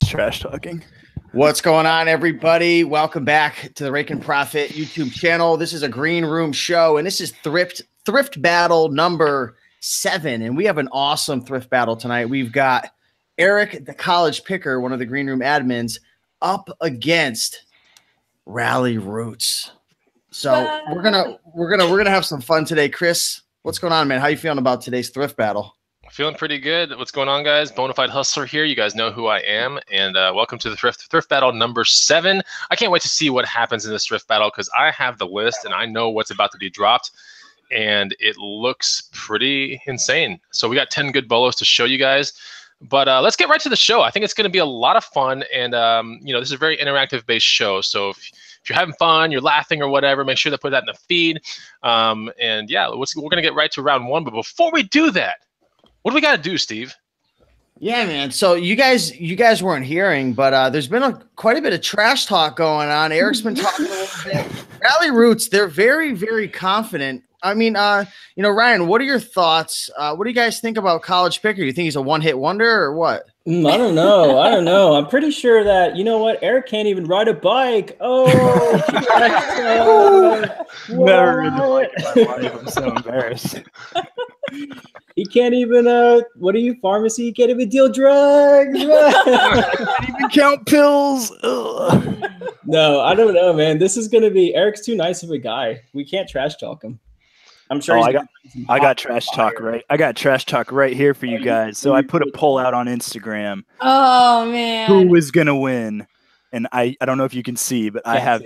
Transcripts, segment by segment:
trash talking. What's going on, everybody? Welcome back to the Rake and Profit YouTube channel. This is a green room show, and this is Thrift Battle number 7. And we have an awesome Thrift Battle tonight. We've got Eric, the college picker, one of the green room admins, up against RalliRoots. So we're gonna have some fun today. Chris, what's going on, man? How you feeling about today's Thrift Battle? Feeling pretty good. What's going on, guys? Bonafide Hustler here. You guys know who I am, and welcome to the Thrift Battle number 7. I can't wait to see what happens in this Thrift Battle because I have the list and I know what's about to be dropped, and it looks pretty insane. So we got 10 good bolos to show you guys, but let's get right to the show. I think it's going to be a lot of fun, and you know, this is a very interactive based show. So if you're having fun, you're laughing or whatever, make sure to put that in the feed. And yeah, we're going to get right to round 1. But before we do that, what do we got to do, Steve? Yeah, man. So you guys weren't hearing, but there's been quite a bit of trash talk going on. Eric's been talking a little bit. RalliRoots, they're very, very confident. I mean, you know, Ryan, what are your thoughts? What do you guys think about College Picker? You think he's a one-hit wonder or what? I don't know. I don't know. I'm pretty sure that, you know what, Eric can't even ride a bike. Oh, never ridden a bike in my life. I'm so embarrassed. He can't even, what are you, pharmacy? He can't even deal drugs. Can't even count pills. Ugh. No, I don't know, man. This is going to be, Eric's too nice of a guy. We can't trash talk him. I'm sure I got trash talk right. I got trash talk right here for you guys. So I put a poll out on Instagram. Oh man. Who was gonna win? And I don't know if you can see, but I have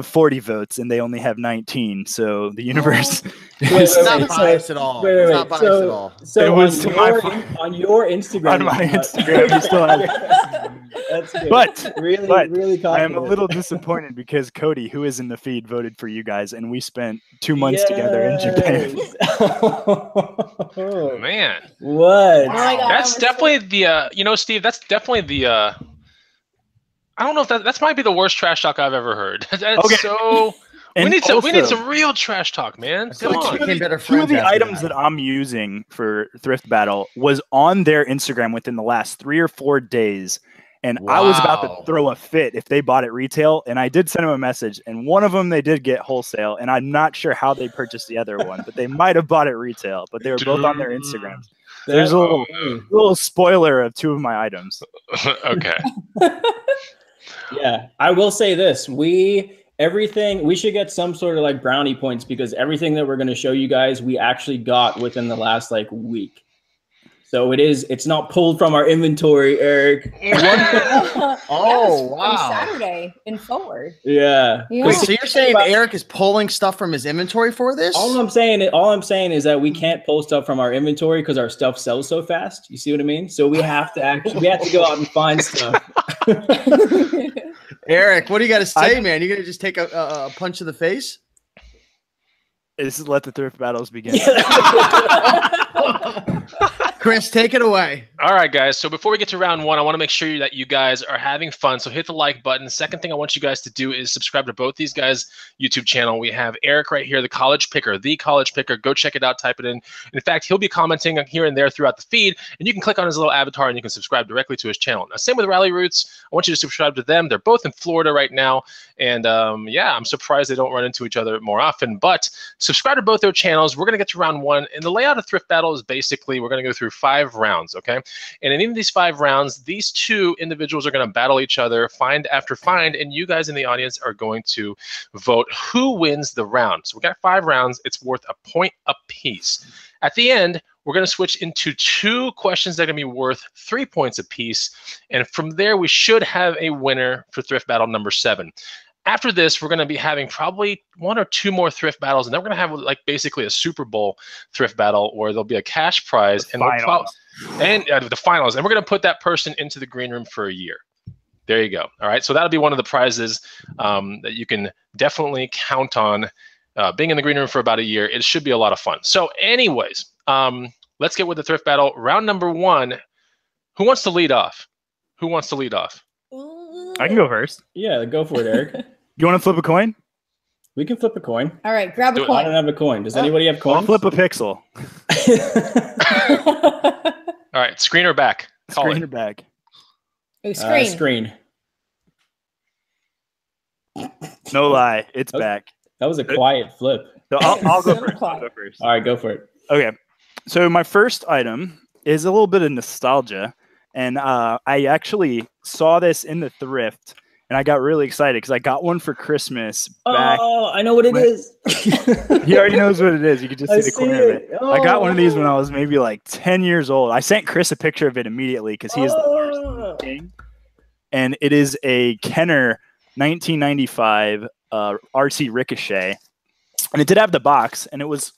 40 votes and they only have 19. So the universe It's not biased at all. It's not biased at all. So it was on your Instagram. On my Instagram, you still have That's good. But really I am a little disappointed because Cody, who is in the feed, voted for you guys, and we spent 2 months together in Japan. Oh, man. What? Oh my God, That's definitely the, you know, Steve, that's definitely the, I don't know if that might be the worst trash talk I've ever heard. That's okay. So... We And need some real trash talk, man. Come on. Two of the items that I'm using for Thrift Battle was on their Instagram within the last 3 or 4 days. And I was about to throw a fit if they bought it retail. And I did send them a message. And one of them they did get wholesale. And I'm not sure how they purchased the other one. But they might have bought it retail. But they were both on their Instagrams. There's a little spoiler of 2 of my items. Okay. Yeah, I will say this. We should get some sort of like brownie points because everything that we're going to show you guys, we actually got within the last like week. So it's not pulled from our inventory, Eric. Oh, wow. From Saturday and forward. Yeah. Wait, so you're saying Eric is pulling stuff from his inventory for this? All I'm saying is that we can't pull stuff from our inventory because our stuff sells so fast. You see what I mean? So we have to go out and find stuff. Eric, what do you got to say, man? You gonna just take a punch to the face? Is let the Thrift Battles begin. Chris, take it away. All right, guys. So before we get to round 1, I want to make sure that you guys are having fun. So hit the like button. Second thing I want you guys to do is subscribe to both these guys' YouTube channel. We have Eric right here, the College Picker. Go check it out. Type it in. In fact, he'll be commenting here and there throughout the feed, and you can click on his little avatar and you can subscribe directly to his channel. Now, same with RalliRoots. I want you to subscribe to them. They're both in Florida right now, and yeah, I'm surprised they don't run into each other more often. But subscribe to both their channels. We're gonna get to round 1, and the layout of Thrift Battle is basically we're gonna go through 5 rounds, okay? And in these 5 rounds, these 2 individuals are going to battle each other, find after find, and you guys in the audience are going to vote who wins the round. So we got 5 rounds. It's worth a point apiece. At the end, we're going to switch into 2 questions that are going to be worth 3 points apiece, and from there, we should have a winner for Thrift Battle number 7. After this, we're going to be having probably 1 or 2 more thrift battles, and then we're going to have like basically a Super Bowl thrift battle where there'll be a cash prize and the finals, and we're going to put that person into the green room for a year. There you go. All right, so that'll be one of the prizes that you can definitely count on being in the green room for about a year. It should be a lot of fun. So anyways, let's get with the thrift battle. Round number 1. Who wants to lead off? Who wants to lead off? I can go first. Yeah, go for it, Eric. You want to flip a coin? We can flip a coin. All right, grab a coin. I don't have a coin. Does anybody have coins? I'll flip a pixel. All right, screen or back? Screen or back? Oh, screen. Screen. No lie, it's back. That was a quiet flip. So I'll go So first. quiet. All right, go for it. Okay. So my first item is a little bit of nostalgia. And I actually saw this in the thrift, and I got really excited because I got one for Christmas back. Oh, I know what it is. He already knows what it is. You can just see the corner of it. Oh, I got one of these when I was maybe like 10 years old. I sent Chris a picture of it immediately because he is the RC king. And it is a Kenner 1995 RC Ricochet. And it did have the box, and it was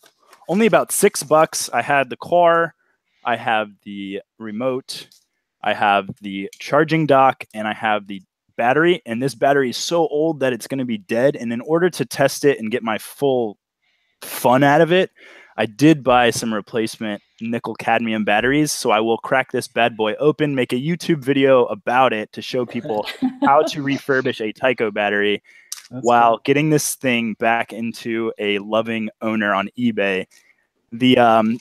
only about $6. I had the car, I have the remote, I have the charging dock, and I have the battery. And this battery is so old that it's going to be dead. And in order to test it and get my full fun out of it, I did buy some replacement nickel cadmium batteries. So I will crack this bad boy open, make a YouTube video about it to show people how to refurbish a Tyco battery. That's while cool. Getting this thing back into a loving owner on eBay. The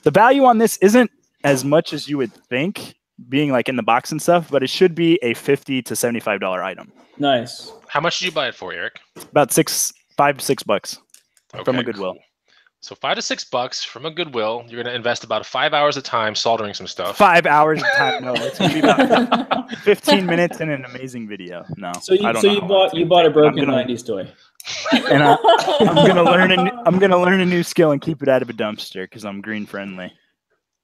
value on this isn't as much as you would think, being like in the box and stuff, but it should be a $50 to $75 item. Nice. How much did you buy it for, Eric? About $5 to $6 from a Goodwill. Cool. So $5 to $6 from a Goodwill. You're going to invest about 5 hours of time soldering some stuff. 5 hours of time? No, it's going to be about 15 minutes and an amazing video. No. So you bought a broken 90s toy. And I'm gonna learn a new skill and keep it out of a dumpster because I'm green friendly.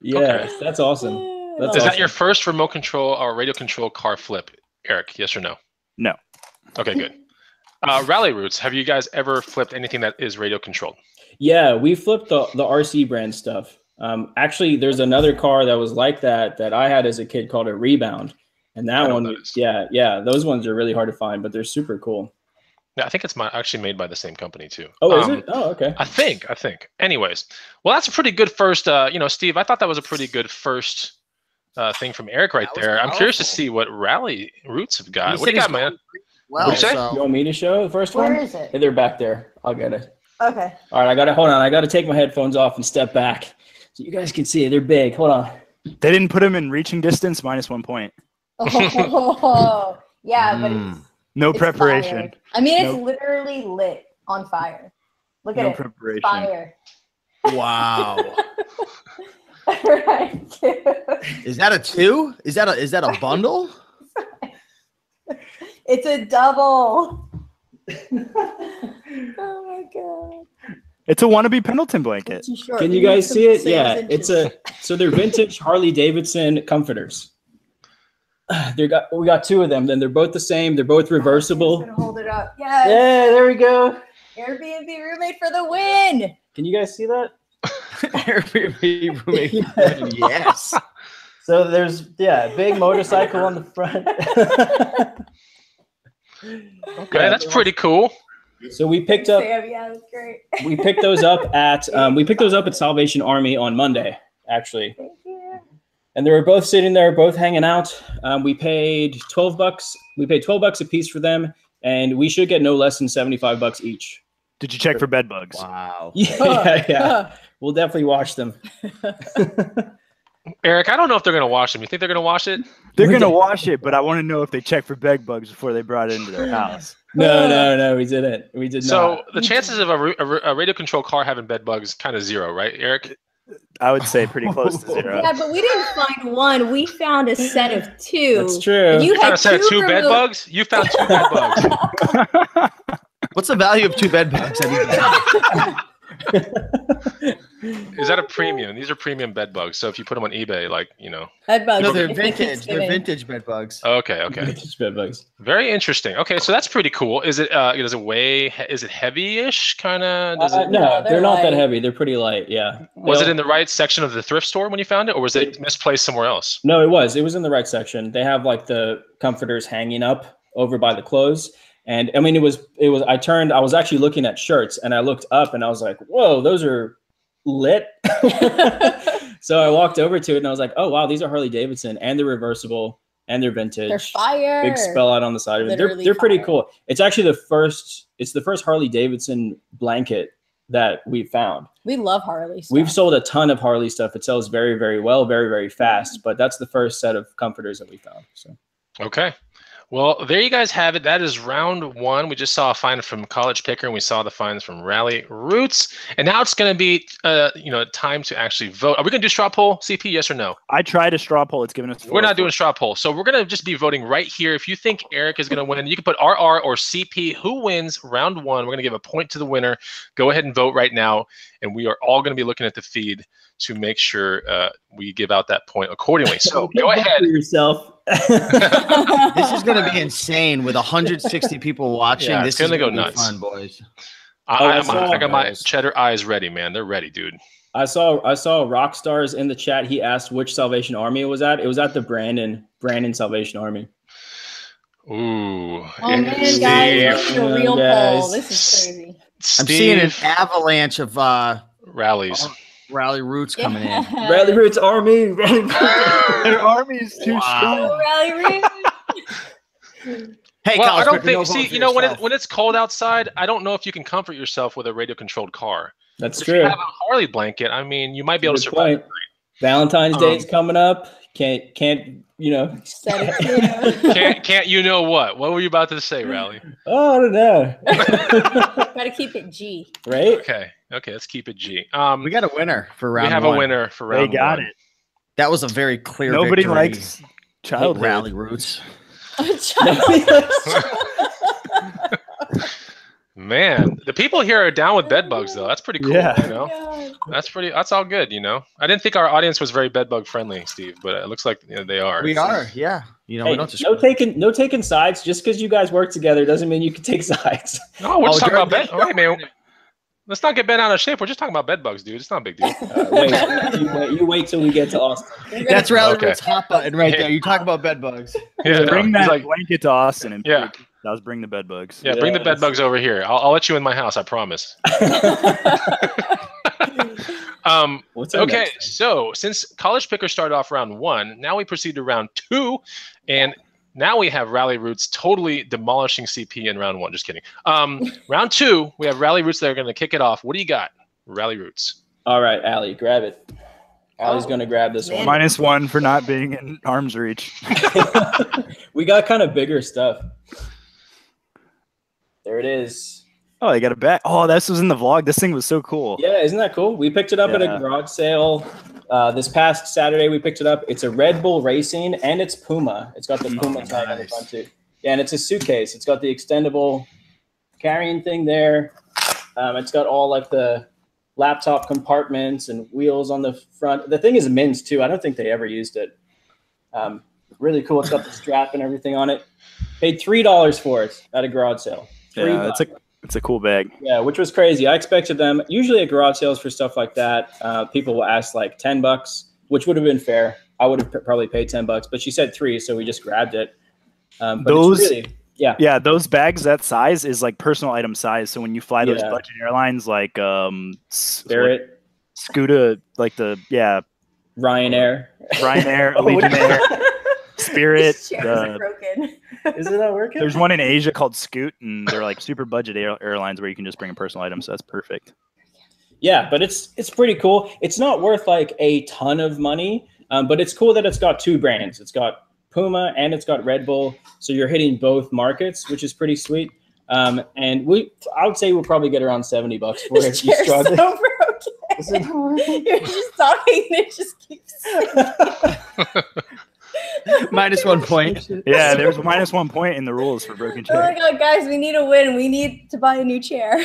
Yes, okay. That's awesome. Is that your first remote control or radio control car flip, Eric? Yes or no? No. Okay, good. RalliRoots, have you guys ever flipped anything that is radio controlled? Yeah, we flipped the RC brand stuff. Actually, there's another car that was like that I had as a kid called a Rebound. And that one, yeah, those ones are really hard to find, but they're super cool. Yeah, I think it's actually made by the same company too. Oh, is it? Oh, okay. I think. Anyways, well, that's a pretty good first. Steve, I thought that was a pretty good first thing from Eric right there. I'm curious to see what RalliRoots have got. What do you got, man? Well, you want me to show the first one? Where is it? Hey, they're back there. I'll get it. Okay. All right, hold on. I got to take my headphones off and step back so you guys can see it. They're big. Hold on. They didn't put them in reaching distance, -1 point. Oh, yeah, but it's preparation. Fire. I mean, it's literally lit on fire. Look at it. Preparation. Fire. Wow. Right. Is that a 2? Is that a bundle? It's a double. Oh my god. It's a wannabe Pendleton blanket. Can you guys see it? Yeah, so they're vintage Harley Davidson comforters. We got 2 of them. Then they're both the same. They're both reversible. I'm gonna hold it up. Yes. Yeah, there we go. Airbnb roommate for the win. Can you guys see that? Airbnb roommate for the win. Yes. So there's big motorcycle on the front. Okay, that's pretty cool. So we picked up. Yeah, that's great. We picked those up at Salvation Army on Monday, actually. Thank you. And they were both sitting there, both hanging out. We paid $12. We paid $12 a piece for them, and we should get no less than $75 each. Did you check for bed bugs? Wow. Yeah. We'll definitely wash them. Eric, I don't know if they're gonna wash them. You think they're gonna wash it? They're gonna wash it, but I want to know if they checked for bed bugs before they brought it into their house. No, we didn't. We did not. So the chances of a radio control car having bed bugs kind of 0, right, Eric? I would say pretty close to 0. Yeah, but we didn't find one. We found a set of 2. That's true. You found a set of 2 bed bugs? You found 2 bed bugs. What's the value of 2 bed bugs? Is that a premium? These are premium bed bugs. So if you put them on eBay, Bed bugs. No, they're vintage. They're vintage bed bugs. Okay. Vintage bed bugs. Very interesting. Okay, so that's pretty cool. Is it? Does it weigh? Is it heavy-ish? Kind of? No, they're not that heavy. They're pretty light. Yeah. Was it in the right section of the thrift store when you found it, or was it misplaced somewhere else? No, it was. It was in the right section. They have like the comforters hanging up over by the clothes. And I mean, it was, I was actually looking at shirts and I looked up and I was like, whoa, those are lit. So I walked over to it and I was like, oh, wow, these are Harley Davidson and they're reversible and they're vintage. They're fire. Big spell out on the side of it. They're pretty cool. It's actually the first Harley Davidson blanket that we found. We love Harley stuff. We've sold a ton of Harley stuff. It sells very, very well, very, very fast, but that's the first set of comforters that we found. So. Okay. Well, there you guys have it. That is round one. We just saw a find from College Picker, and we saw the finds from RalliRoots. And now it's going to be, time to actually vote. Are we going to do straw poll, CP? Yes or no? I tried a straw poll. It's given us. We're not doing straw poll, so we're going to just be voting right here. If you think Eric is going to win, you can put RR or CP. Who wins round one? We're going to give a point to the winner. Go ahead and vote right now, and we are all going to be looking at the feed to make sure we give out that point accordingly. So go ahead. Yourself. This is going to be insane with 160 people watching. Yeah, this it's gonna is go gonna be nuts, fun, boys. I got my cheddar eyes ready, man. They're ready, dude. I saw Rockstar's in the chat. He asked which Salvation Army it was at. It was at the Brandon Salvation Army. Ooh. Oh man, guys, this is a real poll. This is crazy. I'm seeing an avalanche of rallies. RalliRoots coming in. RalliRoots Army. Their army is too strong. Hey, well, College I don't Picker, think. no vote for When yourself. it's cold outside, I don't know if you can comfort yourself with a radio-controlled car. That's If true. you have a Harley blanket, I mean, you might be able to survive. Valentine's Day is coming up. Can't Can't you know what? What were you about to say, Rally? Oh, I don't know. Gotta keep it G. Right? Okay, let's keep it G. We got a winner for round we have one. a winner for round one. They got it. That was a very clear Nobody victory. likes childhood. RalliRoots. Man, the people here are down with bed bugs, though. That's pretty cool. Yeah. You know? That's all good. You know, I didn't think our audience was very bed bug friendly, Steve, but it looks like they are. We are, yeah. You know, Hey, we don't just no taking sides. Just because you guys work together doesn't mean you can take sides. No, we're just talking about Jared, bed. All right, man. Let's not get bent out of shape. We're just talking about bed bugs, dude. It's not a big deal. You wait till we get to Austin. That's RalliRoots Okay. hot button right there. You talk about bed bugs. Yeah, Bring no, he's that like, blanket to Austin and Yeah. Let's bring the bed bugs. yeah, bring the bed bugs over here. I'll let you in my house. I promise. What's our Okay, next? so since College Picker started off round one, now we proceed to round two, and now we have RalliRoots totally demolishing CP in round one. Just kidding. Round two, we have RalliRoots that are going to kick it off. What do you got, RalliRoots? All right, Allie, grab it. Allie's going to grab this one. -1 for not being in arm's reach. We got kind of bigger stuff. There it is. Oh, they got a bag. Oh, this was in the vlog. This thing was so cool. Yeah, isn't that cool? We picked it up at a garage sale this past Saturday. We picked it up. It's a Red Bull Racing, and it's Puma. It's got the Puma tag on the front too. Yeah, and it's a suitcase. It's got the extendable carrying thing there. It's got all like the laptop compartments and wheels on the front. The thing is Min's too. I don't think they ever used it. Really cool. It's got the strap and everything on it. Paid $3 for it at a garage sale. Yeah, it's a cool bag. Yeah, which was crazy. I expected them usually at garage sales for stuff like that. People will ask like $10, which would have been fair. I would have probably paid $10, but she said $3, so we just grabbed it. But Those, it's really, yeah, those bags that size is like personal item size. So when you fly those budget airlines like Spirit, Scuda, like Ryanair, Allegiant Air, Spirit. Broken. Is it not working? There's one in Asia called Scoot, and they're like super budget airlines where you can just bring a personal item. So that's perfect. Yeah, but it's pretty cool. It's not worth like a ton of money, but it's cool that it's got two brands. It's got Puma and it's got Red Bull, so you're hitting both markets, which is pretty sweet. And I would say we'll probably get around $70 for it. You're so broken. You're just talking, and it just keeps. -1 point. Yeah, there's -1 point in the rules for broken Oh my chair. god, guys, we need a win. We need to buy a new chair.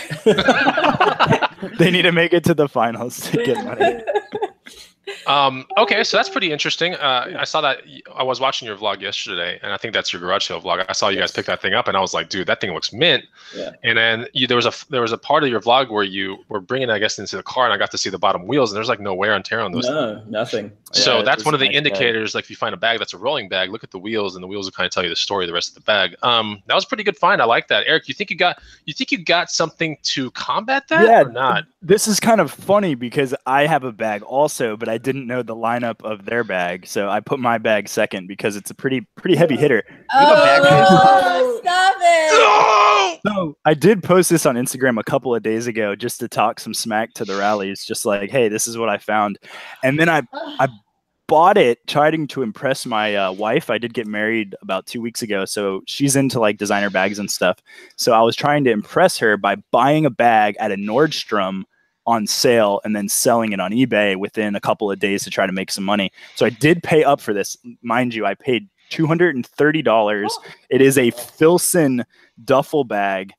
They need to make it to the finals to get money. Okay, so that's pretty interesting. I saw that. I was watching your vlog yesterday, and I think that's your garage sale vlog. I saw you guys pick that thing up, and I was like, dude, that thing looks mint. Yeah. And then there was a part of your vlog where you were bringing it, I guess, into the car, and I got to see the bottom wheels, and there's like no wear and tear on those. No, nothing. So Yeah, that's it's one of the a nice bag. indicators. Like if you find a bag that's a rolling bag, look at the wheels, and the wheels will kind of tell you the story of the rest of the bag. That was a pretty good find. I like that, Eric. You think you got something to combat that? Yeah, or not? This is kind of funny because I have a bag also, but I didn't know the lineup of their bag, so I put my bag second because it's a pretty heavy hitter. Oh, stop it! So I did post this on Instagram a couple of days ago just to talk some smack to the rallies, just like, hey, this is what I found, and then I bought it trying to impress my wife. I did get married about 2 weeks ago, so she's into like designer bags and stuff. So I was trying to impress her by buying a bag at a Nordstrom on sale and then selling it on eBay within a couple of days to try to make some money. So I did pay up for this. Mind you, I paid $230. It is a Filson duffel bag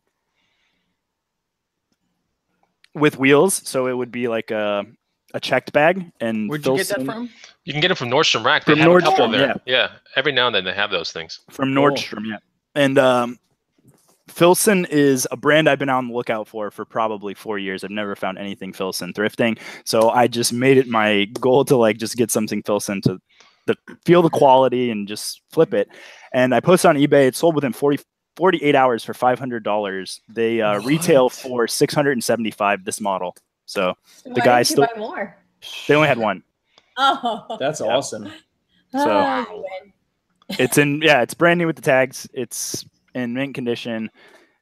with wheels, so it would be like a checked bag. And where'd you get that from? You can get them from Nordstrom Rack. They From have a Nordstrom, couple there. yeah. Yeah, every now and then they have those things. From Nordstrom, yeah. And Filson is a brand I've been on the lookout for probably 4 years. I've never found anything Filson thrifting, so I just made it my goal to like just get something Filson to feel the quality and just flip it. And I posted on eBay. It sold within 48 hours for $500. They retail for $675 this model. So the guy still buy more. They only had one. Oh, That's awesome. So it's brand new with the tags. It's in mint condition.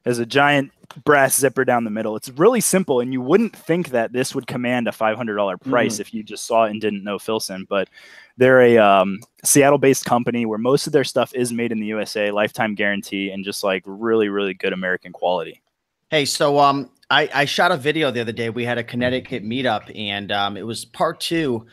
There's a giant brass zipper down the middle. It's really simple, and you wouldn't think that this would command a $500 price if you just saw it and didn't know Filson. But they're a Seattle-based company where most of their stuff is made in the USA, lifetime guarantee, and just like really, really good American quality. Hey, so I shot a video the other day. We had a Connecticut meetup, and it was part 2.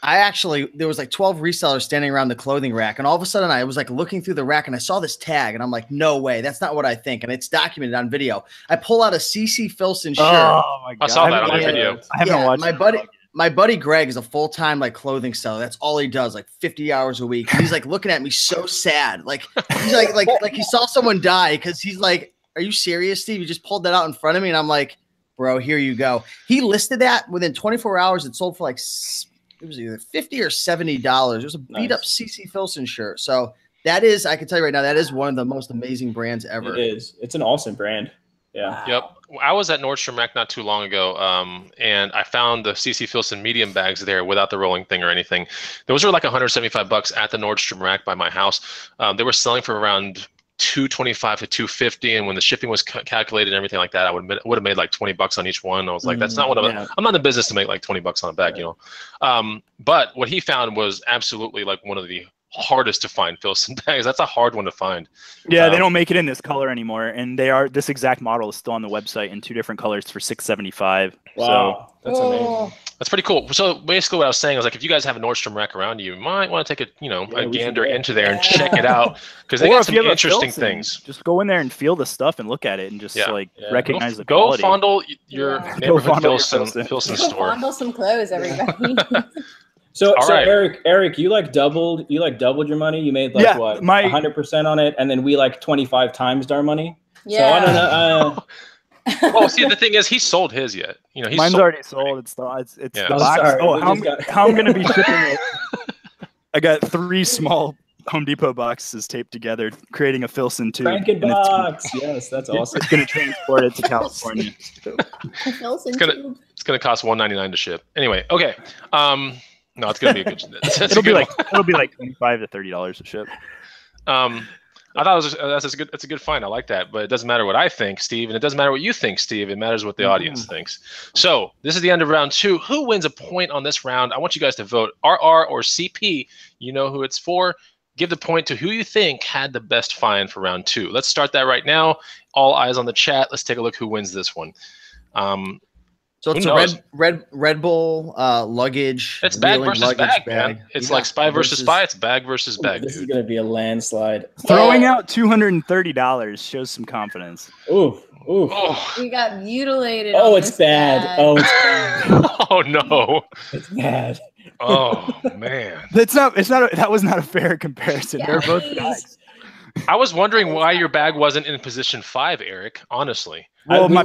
There was like 12 resellers standing around the clothing rack, and all of a sudden I was like looking through the rack and I saw this tag and I'm like, no way, that's not what I think. And it's documented on video. I pull out a CC Filson shirt. Oh my God. I saw that on the video. I haven't watched my buddy Greg is a full-time like clothing seller. That's all he does, like 50 hours a week. And he's like looking at me so sad. Like he's like he saw someone die, because he's like, are you serious, Steve? You just pulled that out in front of me. And I'm like, bro, here you go. He listed that within 24 hours. It sold for like it was either $50 or $70. It was a beat up CC Filson shirt. So that is, I can tell you right now, that is one of the most amazing brands ever. It is. It's an awesome brand. Yeah. Wow. Yep. I was at Nordstrom Rack not too long ago, and I found the CC Filson medium bags there without the rolling thing or anything. Those were like $175 at the Nordstrom Rack by my house. They were selling for around $225 to $250, and when the shipping was calculated and everything like that, I would have made like $20 on each one. I was like, that's not what I'm not in the business to make like $20 on a bag, you know. But what he found was absolutely like one of the hardest to find Filson bags. That's a hard one to find. Yeah, they don't make it in this color anymore, and this exact model is still on the website in 2 different colors for $675. Wow, So that's amazing. That's pretty cool. So basically what I was saying was like, if you guys have a Nordstrom Rack around you might want to take a gander into there and check it out, because they got some interesting things. Just go in there and feel the stuff and look at it and just recognize the go quality. Fondle your neighborhood Filson store. Fondle some clothes, everybody. So Eric, you doubled your money. You made like what, 100% on it, and then we like 25 times our money. Yeah. So I don't know. Well, see, the thing is, he sold his yet. You know, mine's already sold. It's the box. Sorry, how I'm gonna be shipping it? I got 3 small Home Depot boxes taped together, creating a Filson tube. Franken box. Yes, that's awesome. It's gonna transport it to California. It's gonna cost $199 to ship. Anyway, okay. No, it's gonna be a good. It'll be like $25 to $30 to ship. I thought that's a good find. I like that, but it doesn't matter what I think, Steve, and it doesn't matter what you think, Steve. It matters what the audience thinks. So this is the end of round 2. Who wins a point on this round? I want you guys to vote RR or CP. You know who it's for. Give the point to who you think had the best find for round 2. Let's start that right now. All eyes on the chat. Let's take a look who wins this one. So it's a Red Bull luggage. It's bag versus bag, man. It's like spy versus spy. It's bag versus bag. This is gonna be a landslide. Throwing out $230 shows some confidence. Ooh. Oh. We got mutilated. Oh, it's bad. Oh, it's bad. Oh no. It's bad. Oh man. That was not a fair comparison. They're both bags. I was wondering why your bag wasn't in position 5, Eric. Honestly. Well, my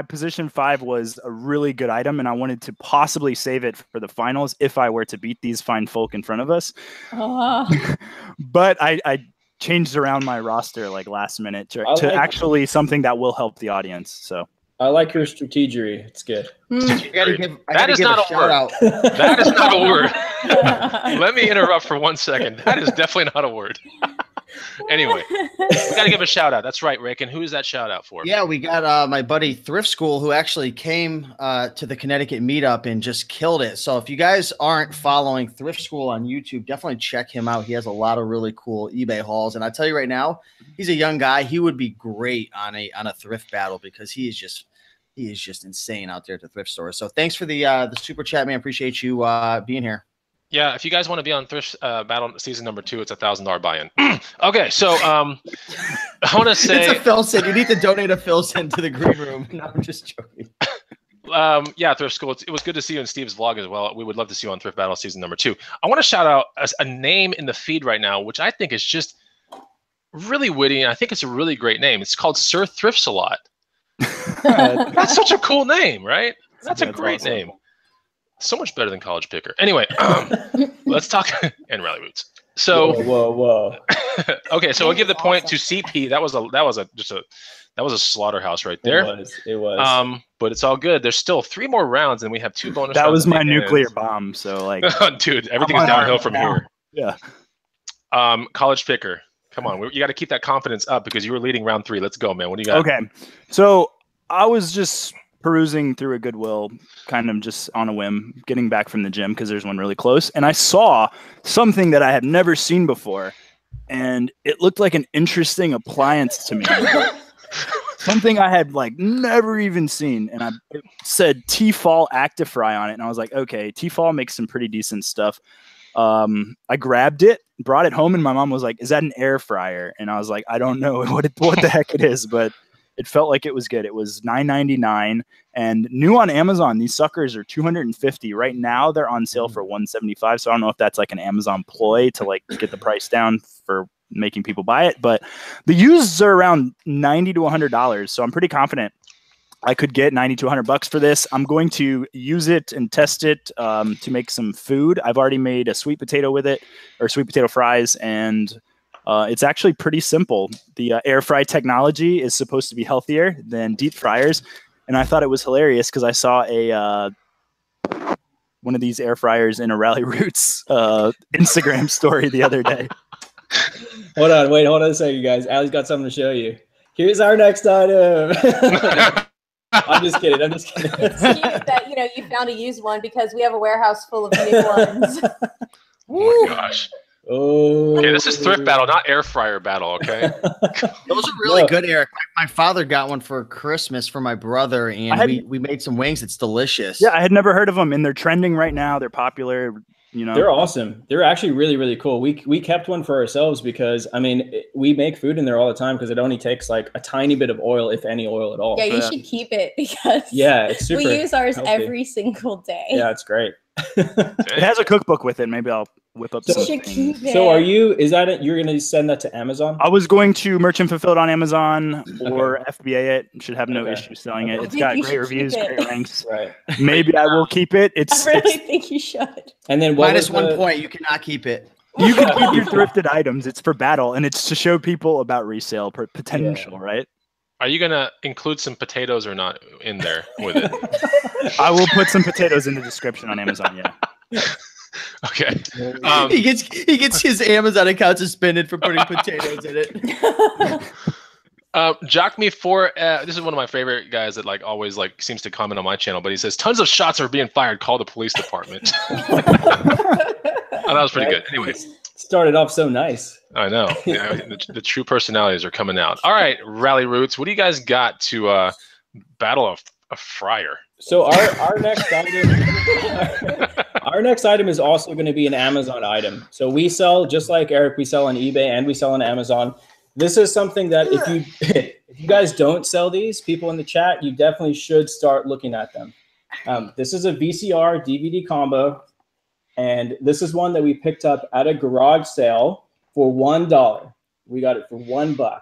position 5 was a really good item, and I wanted to possibly save it for the finals if I were to beat these fine folk in front of us. But I changed around my roster like last minute to actually something that will help the audience. So I like your strategery. It's good. That is not a word. That is not a word. Let me interrupt for 1 second. That is definitely not a word. Anyway, we got to give a shout out. That's right, Rick. And who is that shout out for? Yeah, we got my buddy Thrift School, who actually came to the Connecticut meetup and just killed it. So if you guys aren't following Thrift School on YouTube, definitely check him out. He has a lot of really cool eBay hauls. And I tell you right now, he's a young guy. He would be great on a thrift battle because he is just insane out there at the thrift store. So thanks for the super chat, man. Appreciate you being here. Yeah, if you guys want to be on Thrift Battle season number 2, it's $1,000 buy-in. Okay, so I want to say it's a Philson. You need to donate a Philson to the green room. No, I'm just joking. Yeah, Thrift School. It was good to see you in Steve's vlog as well. We would love to see you on Thrift Battle season number 2. I want to shout out a name in the feed right now, which I think is just really witty, and I think it's a really great name. It's called Sir Thrifts a Lot. That's such a cool name, right? That's a great name. So much better than College Picker. Anyway, let's talk and RalliRoots. So whoa. Okay, so we'll give the point to CP. That was a slaughterhouse right there. It was. But it's all good. There's still 3 more rounds, and we have 2 bonus. That rounds was my nuclear bomb. So like, dude, everything is downhill from here. Yeah. College Picker, come on, you got to keep that confidence up because you were leading round 3. Let's go, man. What do you got? Okay, so I was just perusing through a Goodwill, kind of just on a whim, getting back from the gym because there's one really close, and I saw something that I had never seen before, and it looked like an interesting appliance to me. Something I had like never even seen, and it said Tefal Actifry on it, and I was like, okay, Tefal makes some pretty decent stuff. I grabbed it, brought it home, and my mom was like, is that an air fryer? And I was like, I don't know what the heck it is, but it felt like it was good. It was $9.99 and new on Amazon. These suckers are $250 right now. They're on sale for $175. So I don't know if that's like an Amazon ploy to like get the price down for making people buy it, but the used are around $90 to $100. So I'm pretty confident I could get $90 to $100 for this. I'm going to use it and test it to make some food. I've already made a sweet potato with it, or sweet potato fries, and it's actually pretty simple. The air fry technology is supposed to be healthier than deep fryers, and I thought it was hilarious because I saw one of these air fryers in a RalliRoots Instagram story the other day. Hold on a second, guys. Allie's got something to show you. Here's our next item. I'm just kidding. It's cute that you found a used one because we have a warehouse full of new ones. Oh my gosh. Oh. Okay, this is Thrift Battle, not Air Fryer Battle, okay? Those are really good, Eric. My father got one for Christmas for my brother, and we made some wings. It's delicious. Yeah, I had never heard of them, and they're trending right now. They're popular. They're awesome. They're actually really, really cool. We kept one for ourselves because, I mean, we make food in there all the time because it only takes like a tiny bit of oil, if any oil at all. Yeah, you should keep it because it's super we use ours healthy. every single day. Yeah, it's great. It has a cookbook with it. Maybe I'll whip up something. So you're going to send that to Amazon? I was going to merchant fulfill it on Amazon or FBA it. Should have no issue selling it. It's got great reviews, great ranks. Right. Maybe I will keep it. I really think you should. And then minus 1 point, you cannot keep it. You can keep your thrifted items. It's for battle, and it's to show people about resale potential, right? Are you going to include some potatoes or not in there with it? I will put some potatoes in the description on Amazon, yeah. Okay. He gets his Amazon account suspended for putting potatoes in it. Jock Me 4, this is one of my favorite guys that like always like seems to comment on my channel, but he says tons of shots are being fired. Call the police department. Oh, that was pretty good. Anyway, started off so nice. I know. Yeah, the true personalities are coming out. All right, RalliRoots, what do you guys got to battle a fryer? So our next item, our next item is also going to be an Amazon item. So we sell, just like Eric, we sell on eBay and we sell on Amazon. This is something that if you guys don't sell these, people in the chat, you definitely should start looking at them. This is a VCR DVD combo, and this is one that we picked up at a garage sale for $1. We got it for $1.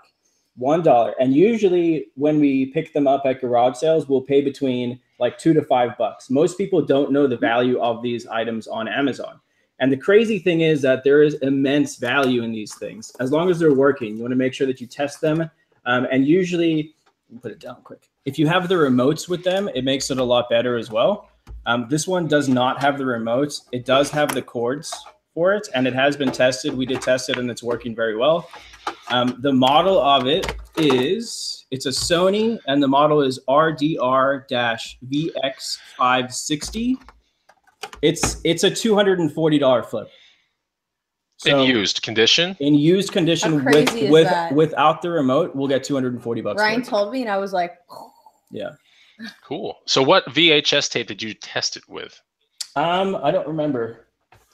$1. And usually when we pick them up at garage sales, we'll pay between like $2 to $5. Most people don't know the value of these items on Amazon. And the crazy thing is that there is immense value in these things. As long as they're working, you want to make sure that you test them. And usually, put it down quick. If you have the remotes with them, it makes it a lot better as well. This one does not have the remotes. It does have the cords for it, and it has been tested. We did test it, and it's working very well. The model of it is, it's a Sony, and the model is RDR-VX560. It's a $240 flip. So in used condition. In used condition How crazy is that? without the remote, we'll get $240. Ryan told me, and I was like, yeah. Cool. So what VHS tape did you test it with? I don't remember.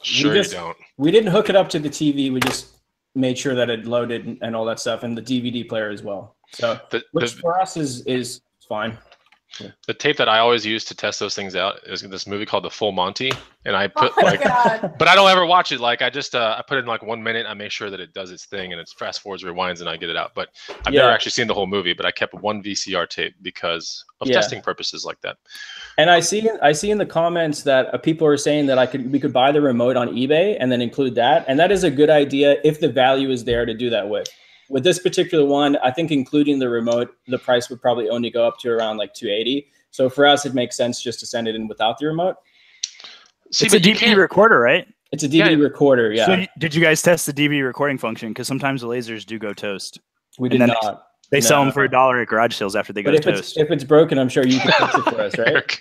Sure, you don't. We didn't hook it up to the TV. We just made sure that it loaded and all that stuff, and the DVD player as well. So, which for us is fine. Yeah. The tape that I always use to test those things out is this movie called The Full Monty, and I put but I don't ever watch it. Like I just I put it in like 1 minute. I make sure that it does its thing, and it's fast forwards, rewinds, and I get it out. But I've never actually seen the whole movie. But I kept one VCR tape because of testing purposes like that. And I see in the comments that people are saying that we could buy the remote on eBay and then include that, and that is a good idea if the value is there to do that with. With this particular one, I think including the remote, the price would probably only go up to around like $280. So for us, it makes sense just to send it in without the remote. See, it's a DVD recorder, right? It's a DVD recorder, yeah. So did you guys test the DVD recording function? Because sometimes the lasers do go toast. We did not. They sell them for $1 at garage sales after they go toast. If it's broken, I'm sure you can fix it for us, right?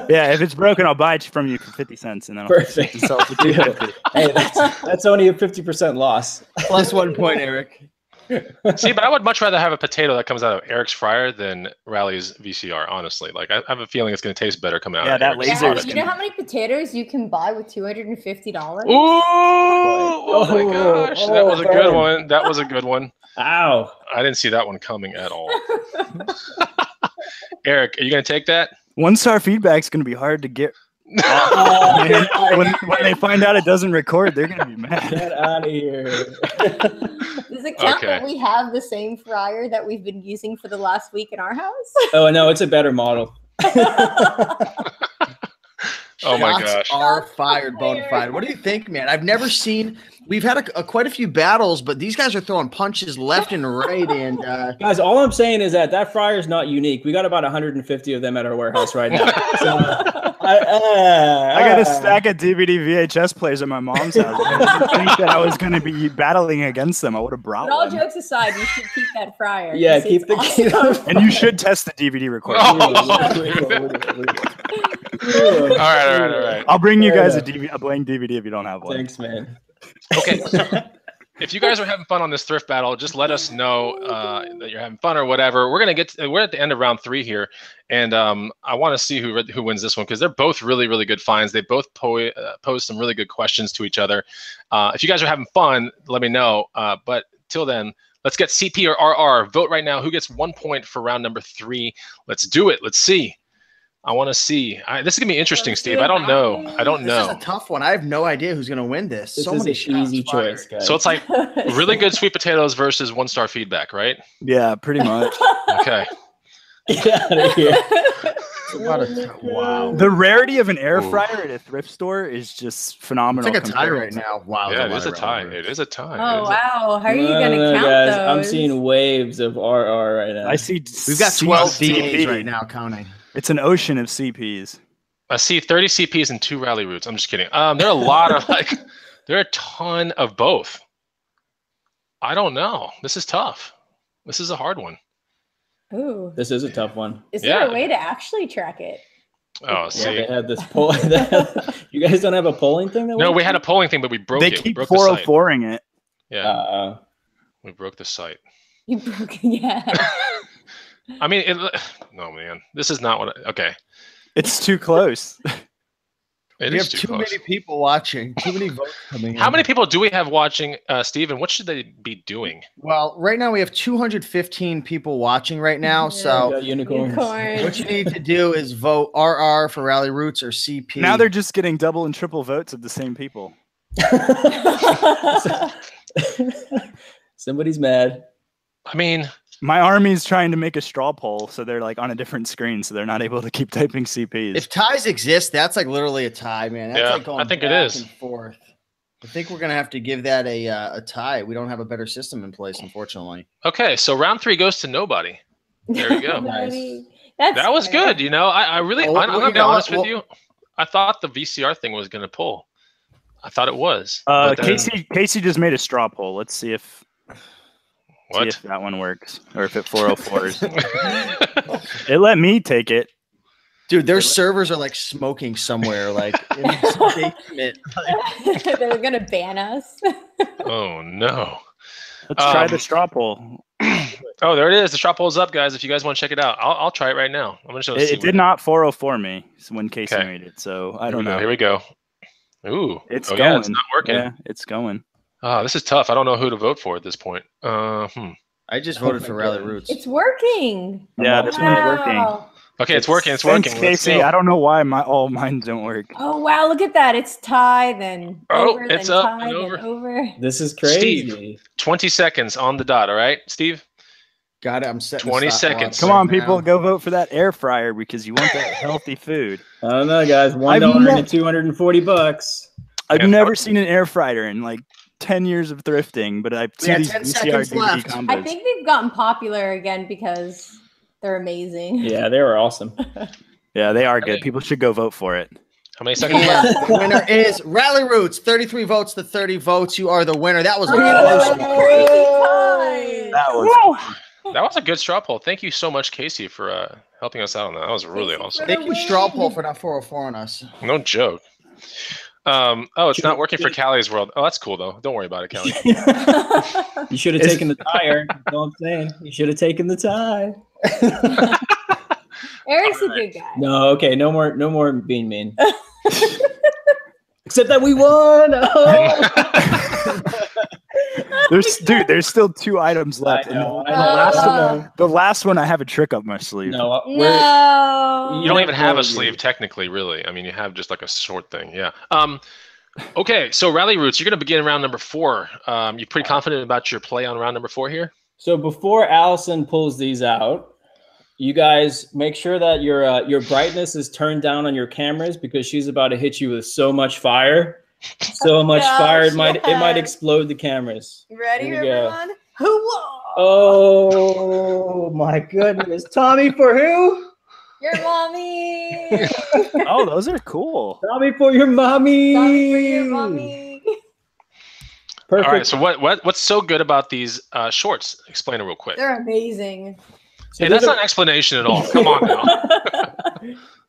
Yeah, if it's broken, I'll buy it from you for 50 cents, and then I'll fix it and sell it for $2.50. Hey, that's only a 50% loss. Plus 1 point, Eric. See, but I would much rather have a potato that comes out of Eric's fryer than Rally's VCR, honestly. Like, I have a feeling it's going to taste better coming out of that Eric's laser. You know how many potatoes you can buy with $250? Ooh! Oh my gosh. That was a good one. That was a good one. Ow. I didn't see that one coming at all. Eric, are you going to take that? 1-star feedback's going to be hard to get. When they find out it doesn't record, they're going to be mad. Get out of here. Does it count that we have the same fryer that we've been using for the last week in our house? Oh, no, it's a better model. Oh my gosh. Are fired, Bonafide. What do you think, man? I've never seen. We've had quite a few battles, but these guys are throwing punches left and right. And guys, all I'm saying is that fryer is not unique. We got about 150 of them at our warehouse right now. So, I got a stack of DVD VHS players at my mom's house. I didn't think that I was going to be battling against them. I would have brought But all one. jokes aside, you should keep that fryer. Yeah, keep the awesome. And you should test the DVD recorder. All right. I'll bring you guys a blank DVD if you don't have one. Thanks, man. Okay, so if you guys are having fun on this thrift battle, just let us know that you're having fun or whatever. We're at the end of round 3 here, and I want to see who wins this one because they're both really, really good finds. They both pose some really good questions to each other. If you guys are having fun, let me know. But till then, let's get CP or RR. Vote right now. Who gets 1 point for round number 3? Let's do it. Let's see. I want to see. This is gonna be interesting, Steve. I don't know. This is a tough one. I have no idea who's gonna win this. This is an easy choice, guys. So it's like really good sweet potatoes versus 1-star feedback, right? Yeah, pretty much. Okay. Get out of here. Wow. The rarity of an air fryer at a thrift store is just phenomenal. It's like a tie right now. Wow. Yeah, it is a tie. It is a tie. Oh, wow. How are you going to count guys, those? I'm seeing waves of RR right now. I see. We've got 12 DAs right now counting. It's an ocean of CPs. I see 30 CPs and 2 RalliRoots. I'm just kidding. There are a lot of there are a ton of both. I don't know. This is tough. This is a hard one. Ooh. This is a tough one. Is there a way to actually track it? Oh, see. Yeah, they had this poll. You guys don't have a polling thing? No, we had a polling thing, but we broke it. They keep we broke 404ing it. Yeah. We broke the site. You broke it, yeah. I mean, no, man. This is not what okay. It's too close. We have too many people watching. Too many votes coming in. How many people do we have watching, Steven? What should they be doing? Well, right now we have 215 people watching right now. So unicorns. What you need to do is vote RR for RalliRoots or CP. Now they're just getting double and triple votes of the same people. Somebody's mad. I mean, my army's trying to make a straw poll, so they're like on a different screen, so they're not able to keep typing CPs. If ties exist, that's like literally a tie, man. That's like going I think back it is. and forth. I think we're gonna have to give that a tie. We don't have a better system in place, unfortunately. Okay, so round 3 goes to nobody. There you go. Nice. That was good. You know, I really, Well, I'm gonna be honest with you. I thought the VCR thing was gonna pull. I thought it was. Casey just made a straw poll. Let's see if that one works, or if it 404s. It let me take it. Dude, their servers are like smoking somewhere, like in the basement. They're gonna ban us. Oh no! Let's try the straw poll. Oh, there it is. The straw poll's up, guys. If you guys want to check it out, I'll try it right now. I'm gonna show. It did not 404 me when Casey made it, so I don't know. Here we go. Ooh, it's going. Yeah, it's not working. Yeah, it's going. This is tough. I don't know who to vote for at this point. I just voted for RalliRoots. It's working. Yeah, this one's working. Okay, it's working. It's working. Thanks, Casey. I don't know why all mine don't work. Oh wow, look at that! It's tie, then over, it's then up tie, and over. then over. This is crazy. Steve, 20 seconds on the dot. All right, Steve. Got it. I'm setting 20 seconds. Come on, people, go vote for that air fryer because you want that healthy food. I don't know, guys. $1 and $240. I've never seen an air fryer in like 10 years of thrifting, but I've seen these VCR DVD combos. I think they've gotten popular again because they're amazing. Yeah, they were awesome. Yeah, they are good. People should go vote for it. How many seconds left? The winner is RalliRoots. 33 votes to 30 votes. You are the winner. That was a close one. That was a good straw poll. Thank you so much, Casey, for helping us out on that. That was really awesome. Thank you, straw poll, for not 404 on us. No joke. It's not working for Callie's World. Oh, that's cool though. Don't worry about it, Callie. You should have taken the tire. That's all I'm saying. You should have taken the tie. Eric's a good guy. No, okay, no more being mean. Except that we won. Oh. There's still 2 items left. The last one I have a trick up my sleeve. No. You don't even have a sleeve technically, really. I mean, you have just like a short thing. Yeah. Okay, so RalliRoots, you're going to begin round number 4. You pretty confident about your play on round number 4 here? So before Allison pulls these out, you guys make sure that your brightness is turned down on your cameras because she's about to hit you with so much fire. So much fire, it might explode the cameras. Ready, everyone? Oh my goodness. Tommy for who? Your mommy. Oh, those are cool. Tommy for your mommy. Tommy for your mommy. Perfect. All right, so what's so good about these shorts? Explain it real quick. They're amazing. Hey, that's not an explanation at all. Come on now.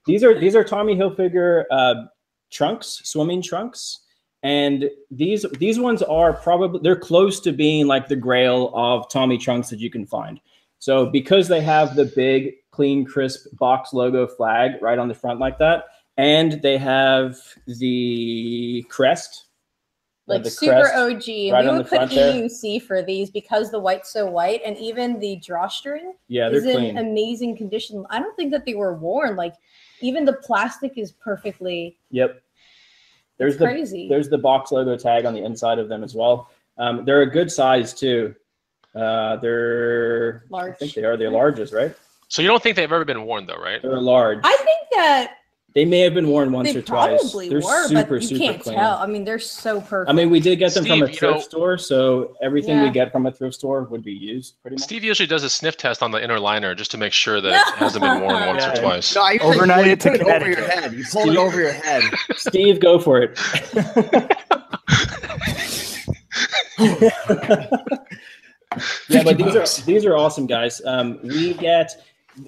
These are Tommy Hilfiger trunks, swimming trunks, and these ones are they're close to being like the grail of Tommy trunks that you can find. So because they have the big, clean, crisp box logo flag right on the front like that, and they have the crest. Like super OG. Right, we would put EUC for these because the white's so white, and even the drawstring is in amazing condition. I don't think that they were worn. Like even the plastic is perfectly. Yep. There's the box logo tag on the inside of them as well. They're a good size too. They're large. I think they are the largest, right? So you don't think they've ever been worn though, right? They're large. I think that. They may have been worn once or twice. They're super, but you can't tell. I mean, they're so perfect. I mean, we did get them from a thrift store, so everything we get from a thrift store would be used pretty much. Steve usually does a sniff test on the inner liner just to make sure that it hasn't been worn once or twice. No, you overnight it to over your head. You pull it over your head. Steve, go for it. Yeah, but these are awesome, guys.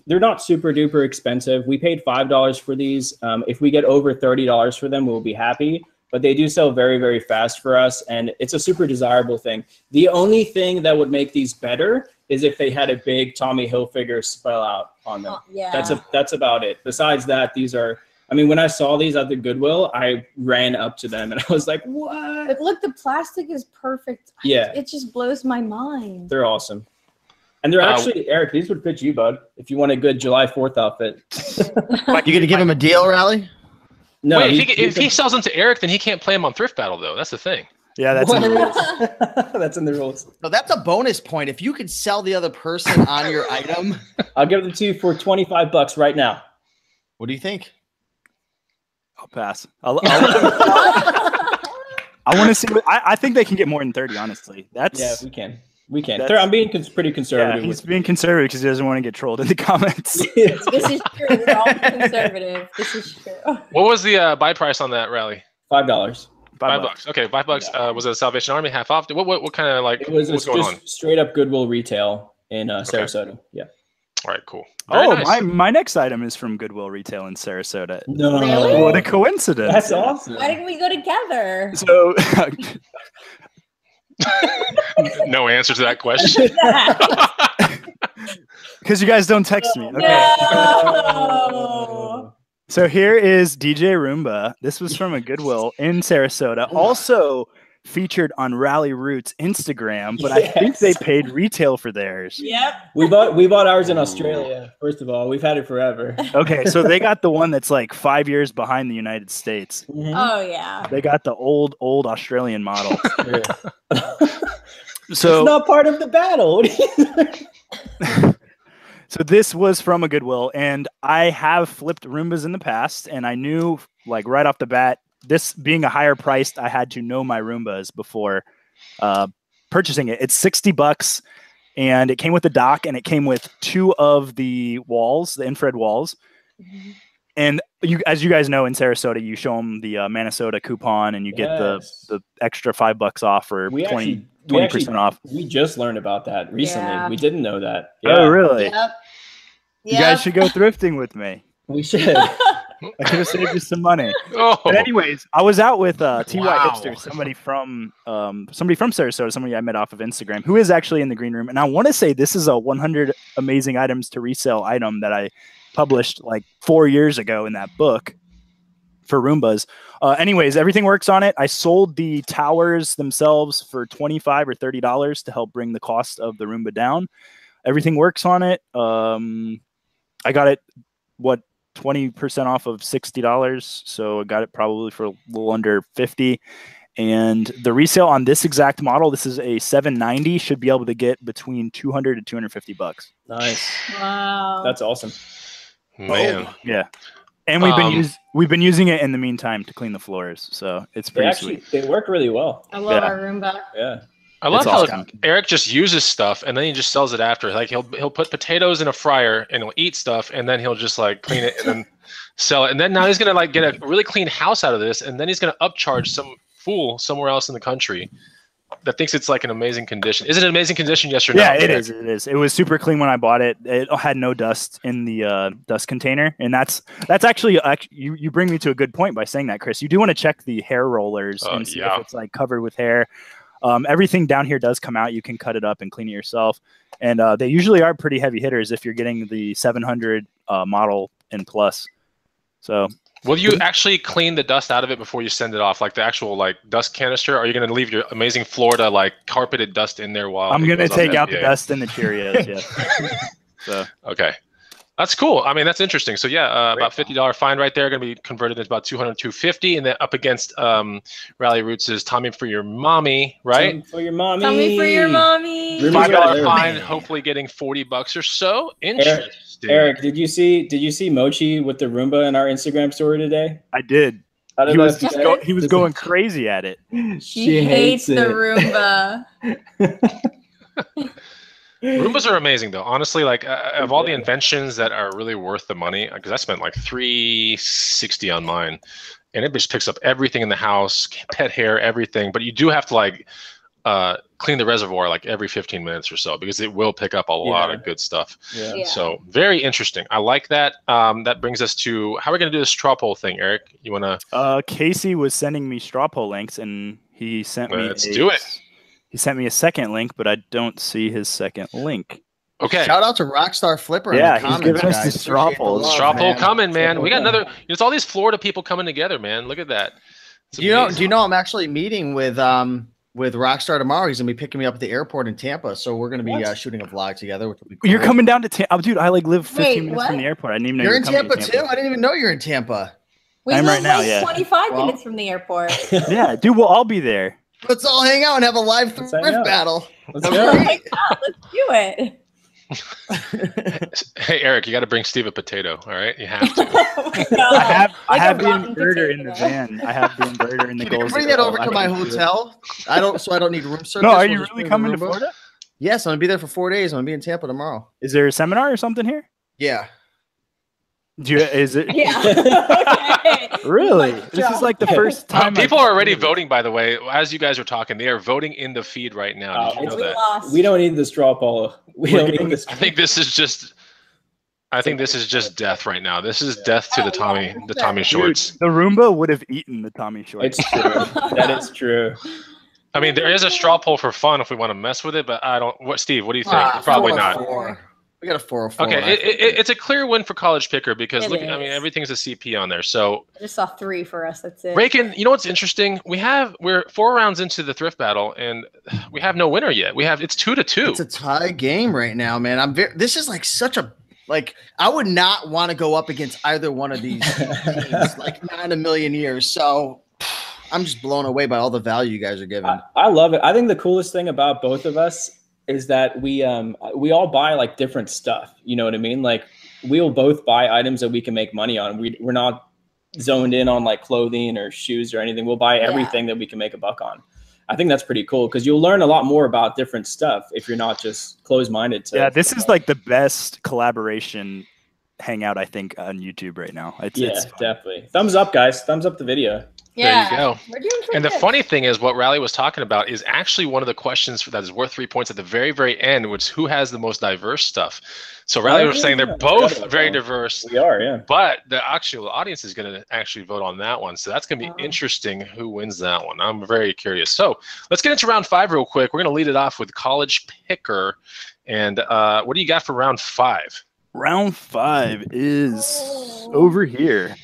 They're not super duper expensive. We paid $5 for these. If we get over $30 for them, we'll be happy. But they do sell very, very fast for us, and it's a super desirable thing. The only thing that would make these better is if they had a big Tommy Hilfiger spell out on them. Yeah. That's about it. Besides that, these are. I mean, when I saw these at the Goodwill, I ran up to them and I was like, "What?" But look, the plastic is perfect. Yeah, it just blows my mind. They're awesome. And they're actually, Eric, these would fit you, bud, if you want a good July 4th outfit. You going to give him a deal, Rally? No. Wait, if he sells them to Eric, then he can't play them on Thrift Battle, though. That's the thing. Yeah, that's in the rules. That's in the rules. No, that's a bonus point. If you could sell the other person on your item. I'll give them to you for $25 right now. What do you think? I'll pass. I want to see. I think they can get more than 30, honestly. Yeah, we can. We can. I'm being pretty conservative. Yeah, he's being conservative because he doesn't want to get trolled in the comments. This is true. We're all conservative. This is true. What was the buy price on that, Rally? $5. $5. Okay, $5. Was it a Salvation Army half off? What kind of like? It was what's going on? Straight up Goodwill retail in Sarasota. Okay. Yeah. All right, cool. Very nice. my next item is from Goodwill Retail in Sarasota. No, really? What a coincidence! That's awesome. Why didn't we go together? So, no answer to that question. Because you guys don't text me. Okay. No. So here is DJ Roomba. This was from a Goodwill in Sarasota. Also featured on RalliRoots Instagram, but I think they paid retail for theirs. Yep. We bought ours in Australia. First of all, we've had it forever. Okay, so they got the one that's like 5 years behind the United States. Mm-hmm. Oh yeah. They got the old Australian model. So it's not part of the battle. So this was from a Goodwill, and I have flipped Roombas in the past, and I knew like right off the bat, this being a higher priced, I had to know my Roombas before purchasing it. It's $60, and it came with the dock, and it came with 2 of the walls, the infrared walls. Mm-hmm. And as you guys know, in Sarasota, you show them the Minnesota coupon, and you get the extra $5 off or 20% off. We just learned about that recently. Yeah. We didn't know that. Yeah. Oh, really? Yep. You guys should go thrifting with me. We should. I could have saved you some money. But anyways, I was out with TY Hipster, somebody from Sarasota, somebody I met off of Instagram, who is actually in the green room. And I want to say this is a 100 amazing items to resell item that I published like 4 years ago in that book for Roombas. Anyways, everything works on it. I sold the towers themselves for $25 or $30 to help bring the cost of the Roomba down. Everything works on it. I got it, 20% off of $60. So I got it probably for a little under $50. And the resale on this exact model, this is a 790, should be able to get between $200 to $250. Nice. Wow. That's awesome. Man. Yeah. And we've been using it in the meantime to clean the floors, so it's pretty sweet. They work really well. I love our Roomba. Yeah. I love how Eric just uses stuff and then he just sells it after. Like he'll put potatoes in a fryer and he'll eat stuff and then he'll just like clean it and then sell it. And then now he's gonna like get a really clean house out of this, and then he's gonna upcharge some fool somewhere else in the country that thinks it's like an amazing condition. Is it an amazing condition? Yes or no? Yeah, it is. It is. It was super clean when I bought it. It had no dust in the dust container, and that's actually you bring me to a good point by saying that, Chris. You do want to check the hair rollers and see if it's like covered with hair. Everything down here does come out. You can cut it up and clean it yourself, and they usually are pretty heavy hitters if you're getting the 700 model and plus. So. Will you actually clean the dust out of it before you send it off, like the actual like dust canister? Or are you going to leave your amazing Florida like carpeted dust in there while I'm going to take out the dust and the Cheerios? Yeah. So okay, that's cool. I mean, that's interesting. So yeah, about $50 fine right there, going to be converted into about $200, $250, and then up against RalliRoots' Tommy for your mommy, right? Tommy for your mommy. Tommy for your mommy. $5 fine, hopefully getting $40 or so. Interesting. Eric, did you see Mochi with the Roomba in our Instagram story today? I did. He was going crazy at it. She hates the Roomba. Roombas are amazing, though. Honestly, like of all the inventions that are really worth the money, because I spent like $360 on mine, and it just picks up everything in the house, pet hair, everything. But you do have to like clean the reservoir like every 15 minutes or so, because it will pick up a lot of good stuff. Yeah. So very interesting. I like that. That brings us to how we're going to do this straw poll thing. Eric, you want to? Casey was sending me straw poll links, and he sent me. Let's do it. He sent me a second link, but I don't see his second link. Okay. Shout out to Rockstar Flipper. Yeah, in the he's comments, giving us the straw poll. Straw poll coming, man. We got another. It's all these Florida people coming together, man. Look at that. Do you know? I'm actually meeting with Rockstar tomorrow. He's gonna be picking me up at the airport in Tampa, so we're gonna be shooting a vlog together, which will be cool. You're coming down to Tampa, dude. I like live 15 minutes from the airport. I didn't even know you're in Tampa too. I didn't even know you're in Tampa. We live right now, 25 minutes from the airport. Yeah, dude. We'll all be there. Let's all hang out and have a live thrift battle. Let's go. Oh my God, let's do it. Hey Eric, you got to bring Steve a potato. All right, you have to. I have the inverter in the van. I have the inverter in the goals. Bring that over to my hotel. I don't need room service. No, are you really coming to Florida? Yes, I'm gonna be there for 4 days. I'm gonna be in Tampa tomorrow. Is there a seminar or something here? Yeah. Is it? Yeah. Okay. Really? This is like the first time. People are already voting, by the way. As you guys are talking, they are voting in the feed right now. Did you know that? Lost. We don't need the straw poll. We don't need this. I think this is just death right now. This is death to the Tommy shorts. Dude, the Roomba would have eaten the Tommy shorts. It's true. That is true. I mean, there is a straw poll for fun if we want to mess with it, but I don't. Steve, what do you think? Probably not. We got a 404. Okay, it's a clear win for College Picker because look, I mean, everything's a CP on there. So I just saw 3 for us. That's it. Raken, you know what's interesting? We're 4 rounds into the Thrift Battle and we have no winner yet. It's 2-2. It's a tie game right now, man. This is like such a I would not want to go up against either one of these teams, like not in a million years. So I'm just blown away by all the value you guys are giving. I love it. I think the coolest thing about both of us is that we all buy like different stuff. You know what I mean? Like we'll both buy items that we can make money on. We're not zoned in on like clothing or shoes or anything. We'll buy everything that we can make a buck on. I think that's pretty cool because you'll learn a lot more about different stuff if you're not just closed-minded. Yeah, this is like the best collaboration hangout I think on YouTube right now. It's definitely. Thumbs up, guys. Thumbs up the video. Yeah, there you go. We're doing pretty and the good. funny thing is what Rally was talking about is actually one of the questions that is worth 3 points at the very, very end, which who has the most diverse stuff. So Rally was saying they're both very diverse. We are, yeah. But the actual audience is going to actually vote on that one. So that's going to be interesting who wins that one. I'm very curious. So let's get into round 5 real quick. We're going to lead it off with College Picker. And what do you got for round 5? Round 5 is over here.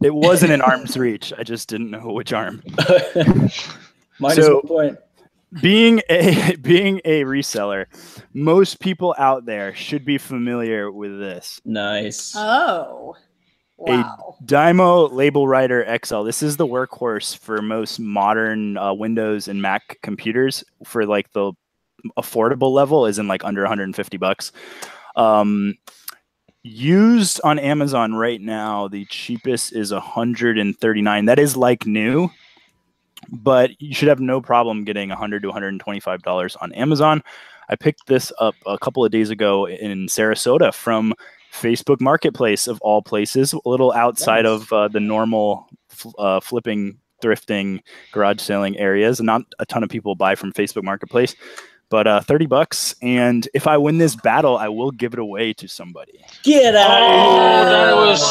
It wasn't an arm's reach. I just didn't know which arm. Minus 1 point. Being a reseller, most people out there should be familiar with this. Nice. Oh, wow. A Dymo Label Writer XL. This is the workhorse for most modern Windows and Mac computers for like the affordable level, is in like under $150. Used on Amazon right now, the cheapest is $139. That is like new, but you should have no problem getting $100 to $125 on Amazon. I picked this up a couple of days ago in Sarasota from Facebook Marketplace of all places, a little outside of the normal flipping, thrifting, garage selling areas. Not a ton of people buy from Facebook Marketplace. But $30, and if I win this battle, I will give it away to somebody. Get out! Oh, that was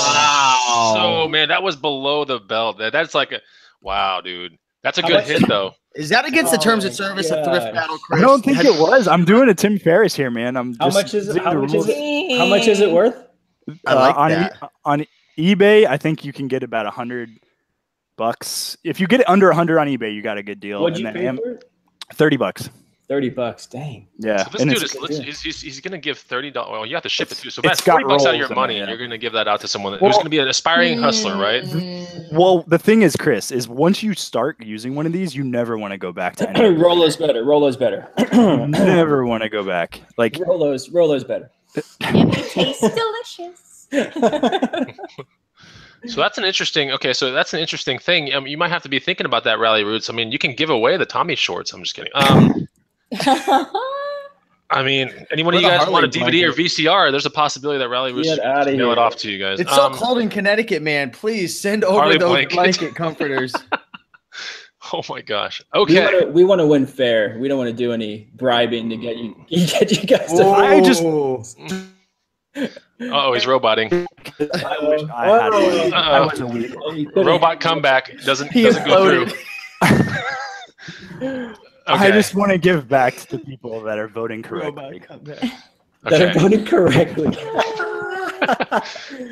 so, man, that was below the belt. That's like wow, dude. That's a good hit, though. Is that against the terms of service of Thrift Battle, Chris? I don't think it was. I'm doing a Tim Ferriss here, man. How much is it? How much is it worth? On eBay, I think you can get about $100. If you get it under 100 on eBay, you got a good deal. What'd you pay for it? $30. $30, dang. Yeah. So this dude he's going to give $30. Well, you have to ship it too. So that's $40 out of your money, and you're going to give that out to someone who's going to be an aspiring hustler, right? Well, the thing is, Chris, is once you start using one of these, you never want to go back to anything. Rollo's better. Rollo's better. Never want to go back. Like Rollo's better. And it tastes delicious. So that's an interesting. Okay, so that's an interesting thing. You might have to be thinking about that, RalliRoots. I mean, you can give away the Tommy shorts. I'm just kidding. I mean, anyone of you guys want a DVD or VCR? There's a possibility that RalliRoots will mail it off to you guys. It's so cold in Connecticut, man. Please send over those blanket comforters. Oh my gosh. Okay. We want to win fair. We don't want to do any bribing to get you guys to. Uh-oh, he's roboting. I wish I had one. I was a weak. Robot comeback doesn't go through. Okay. I just want to give back to the people that are voting correctly. That are voting correctly.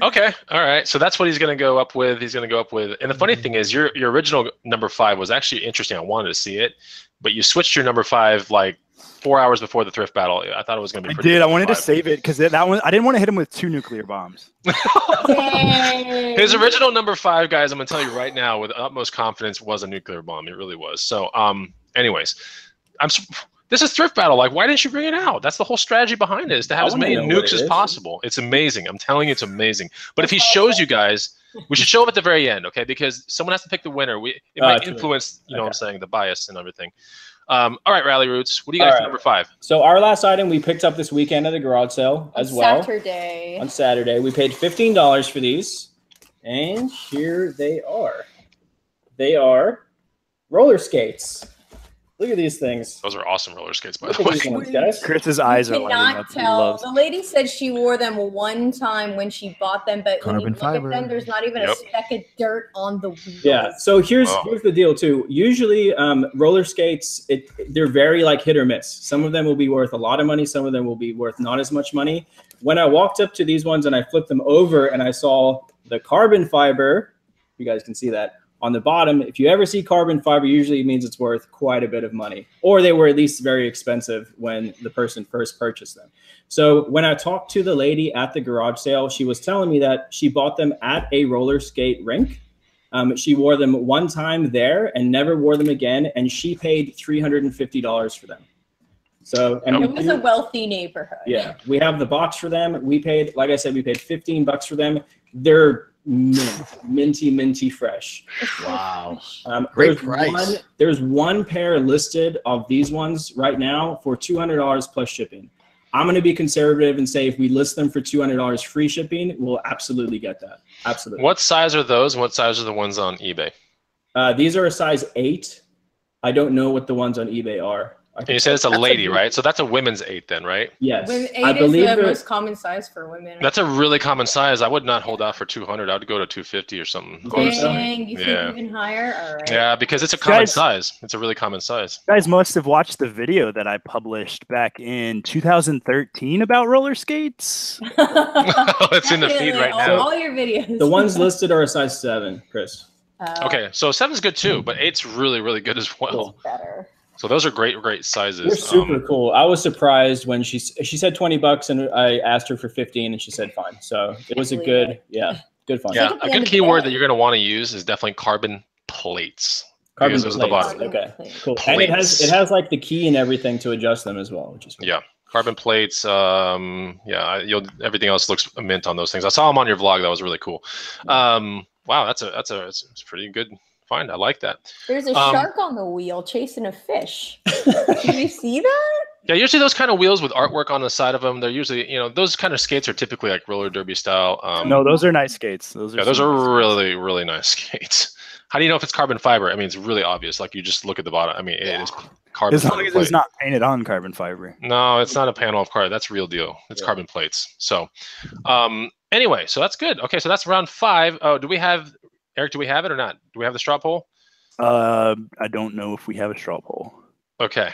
Okay, all right. So that's what he's going to go up with. He's going to go up with. And the funny thing is, your original number 5 was actually interesting. I wanted to see it, but you switched your number 5 like 4 hours before the Thrift Battle. I thought it was going to be pretty good. I wanted to save it because that one I didn't want to hit him with 2 nuclear bombs. His original number 5, guys, I'm going to tell you right now with utmost confidence, was a nuclear bomb. It really was. So, anyways, this is Thrift Battle. Like, why didn't you bring it out? That's the whole strategy behind it, is to have as many nukes as possible. It's amazing. I'm telling you, it's amazing. But if he shows you guys, we should show him at the very end, okay? Because someone has to pick the winner. It might influence, you know what I'm saying, the bias and everything. All right, RalliRoots. What do you got for number 5? So our last item we picked up this weekend at a garage sale as well. On Saturday. We paid $15 for these. And here they are. They are roller skates. Look at these things. Those are awesome roller skates, by the way. Ones, guys. Chris's eyes are lighting up. Tell. The lady said she wore them one time when she bought them, but when you look at them, there's not even a speck of dirt on the wheels. Yeah. So here's the deal too. Usually, roller skates, they're very like hit or miss. Some of them will be worth a lot of money. Some of them will be worth not as much money. When I walked up to these ones and I flipped them over and I saw the carbon fiber, you guys can see that. On the bottom, if you ever see carbon fiber, usually it means it's worth quite a bit of money, or they were at least very expensive when the person first purchased them. So when I talked to the lady at the garage sale, she was telling me that she bought them at a roller skate rink. She wore them one time there and never wore them again, and she paid $350 for them. So and it was a wealthy neighborhood. Yeah, we have the box for them. We paid, like I said, we paid $15 for them. They're minty fresh. Wow. Great price. There's one pair listed of these ones right now for $200 plus shipping. I'm going to be conservative and say if we list them for $200 free shipping, we'll absolutely get that. Absolutely. What size are those? What size are the ones on eBay? These are a size 8. I don't know what the ones on eBay are. And you said it's a lady, right? So that's a women's 8 then, right? Yes. 8 is the most common size for women. That's a really common size. I would not hold out for 200. I would go to 250 or something. Dang, you think even higher? All right. Yeah, because it's a common size. It's a really common size. You guys must have watched the video that I published back in 2013 about roller skates. It's in the feed right now. All your videos. The ones listed are a size 7, Chris. Okay, so 7's good too, but 8's really, really good as well. It's better. So those are great sizes. They're super cool. I was surprised when she said $20 and I asked her for 15 and she said fine. So it was a good fun. Yeah, a good keyword that you're going to want to use is definitely carbon plates. Carbon plates. Okay, cool. Plates. And it has like the key and everything to adjust them as well, which is cool. Yeah. Carbon plates. Everything else looks mint on those things. I saw them on your vlog. That was really cool. Wow, that's pretty good find. I like that. There's a shark on the wheel chasing a fish. Did you see that? Yeah, usually those kind of wheels with artwork on the side of them, they're usually, those kind of skates are typically like roller derby style. No, those are nice skates. Those are really, really nice skates. How do you know if it's carbon fiber? I mean, it's really obvious. Like you just look at the bottom. I mean, it is carbon. As long as it's not painted on carbon fiber. No, it's not a panel of carbon. That's real deal. It's carbon plates. So, anyway, so that's good. Okay, so that's round 5. Oh, do we have Eric? Do we have it or not? Do we have the straw poll? I don't know if we have a straw poll. Okay.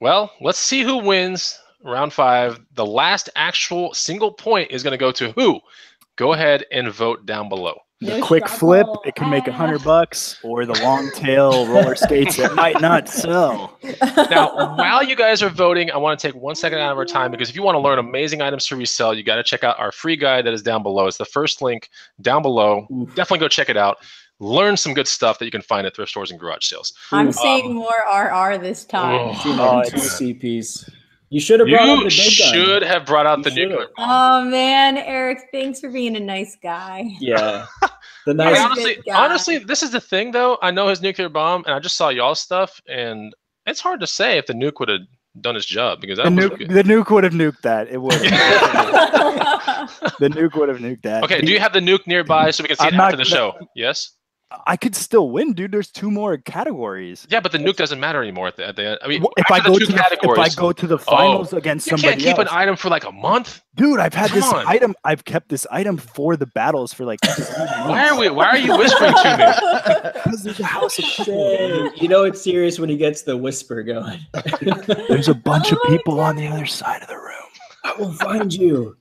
Well, let's see who wins round 5. The last actual single point is going to go to who? Go ahead and vote down below. The quick flip, it can make $100, or the long tail roller skates that might not sell. Now, while you guys are voting, I want to take 1 second out of our time because if you want to learn amazing items to resell, you got to check out our free guide that is down below. It's the first link down below. Definitely go check it out. Learn some good stuff that you can find at thrift stores and garage sales. I'm seeing more RR this time. It's CPs. You should have brought out the big gun. You should have brought out the nuclear bomb. Oh man, Eric, thanks for being a nice guy. Yeah. Honestly, this is the thing though. I know his nuclear bomb, and I just saw y'all's stuff, and it's hard to say if the nuke would have done its job because the nuke would have nuked that. It would. The nuke would have nuked that. Okay, do you have the nuke nearby so we can see it after the show? Yes. I could still win, dude. There's 2 more categories. Yeah, but the nuke doesn't matter anymore at the end. I mean, if I go to the finals against somebody else, you can't keep an item for like a month, dude. I've had this item. I've kept this item for the battles for like 2 months. Why are you whispering to me? Because there's a house of shit. You know it's serious when he gets the whisper going. There's a bunch of people on the other side of the room. I will find you.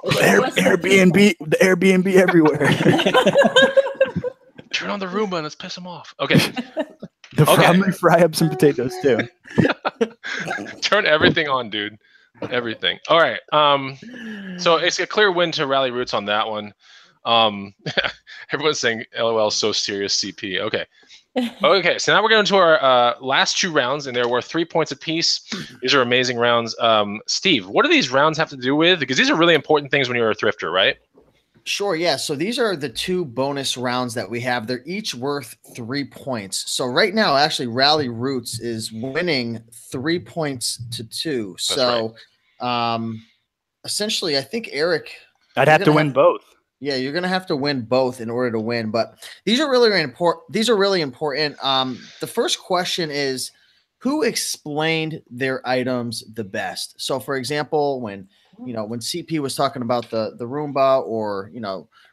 Airbnb everywhere. Turn on the Roomba and let's piss them off. Okay. I'm gonna fry up some potatoes too. Turn everything on, dude. Everything. All right. So it's a clear win to RalliRoots on that one. Everyone's saying LOL so serious CP. Okay. Okay, so now we're going to our last 2 rounds, and they're worth 3 points apiece. These are amazing rounds. Steve, what do these rounds have to do with? Because these are really important things when you're a thrifter, right? Sure, yeah. So these are the 2 bonus rounds that we have. They're each worth 3 points. So right now, actually, RalliRoots is winning 3 points to 2. So essentially, I think, Eric, I'd have to win both. Yeah, you're going to have to win both in order to win. But these are really important. These are really important. The first question is, who explained their items the best? So, for example, when CP was talking about the Roomba, or,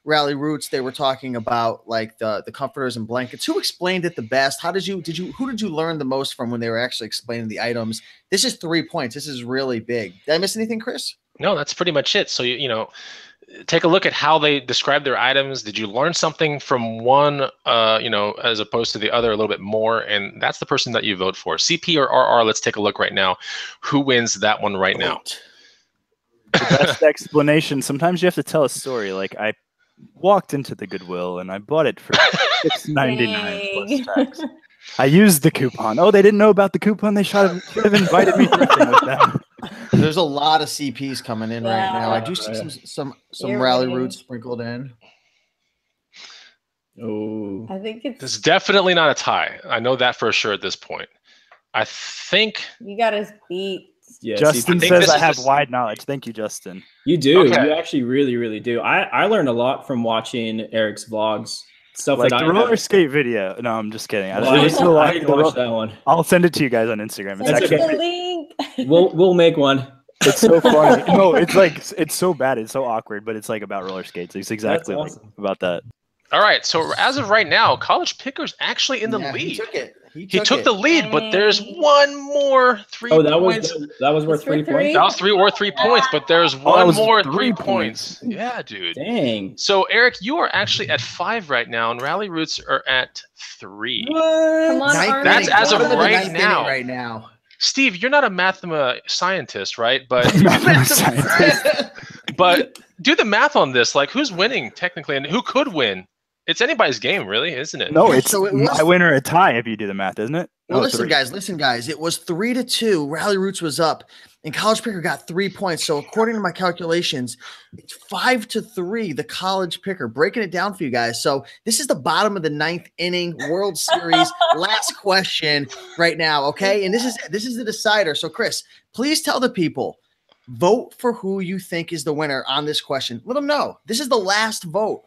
RalliRoots, they were talking about like the comforters and blankets. Who explained it the best? Who did you learn the most from when they were actually explaining the items? This is 3 points. This is really big. Did I miss anything, Chris? No, that's pretty much it. So, take a look at how they describe their items. Did you learn something from one, as opposed to the other a little bit more? And that's the person that you vote for. CP or RR, let's take a look right now. Who wins that one right now? The best explanation. Sometimes you have to tell a story. Like, I walked into the Goodwill and I bought it for $6.99 plus tax. I used the coupon. Oh, they didn't know about the coupon. They should have invited me thrifting with them. There's a lot of CPs coming in right now. I do see some RalliRoots sprinkled in. Oh, I think it's definitely not a tie. I know that for sure at this point. I think you got us beat. Yeah, Justin says I have wide knowledge. Thank you, Justin. You do. Okay. You actually really, really do. I learned a lot from watching Eric's vlogs. Stuff like the roller skate video. No, I'm just kidding. I need to watch that one. I'll send it to you guys on Instagram. It's actually the link. We'll make one. It's so funny. No, it's so bad. It's so awkward, but it's like about roller skates. It's exactly about that. All right. So as of right now, College Picker's actually in the lead. He took it. He took the lead, but there's one more 3 points. That was worth 3 points? That was 3 points, but there's one more 3 points. Yeah, dude. Dang. So, Eric, you are actually at 5 right now, and RalliRoots are at 3. Come on, that's as of right now. Right now. Steve, you're not a scientist, right? But but do the math on this. Like, who's winning technically, and who could win? It's anybody's game, really, isn't it? No, it's my win or a tie if you do the math, isn't it? Well, listen, guys. It was 3-2. RalliRoots was up, and College Picker got 3 points. So according to my calculations, it's 5-3. The College Picker, breaking it down for you guys. So this is the bottom of the 9th inning, World Series. Last question right now, okay? And this is the decider. So Chris, please tell the people, vote for who you think is the winner on this question. Let them know. This is the last vote.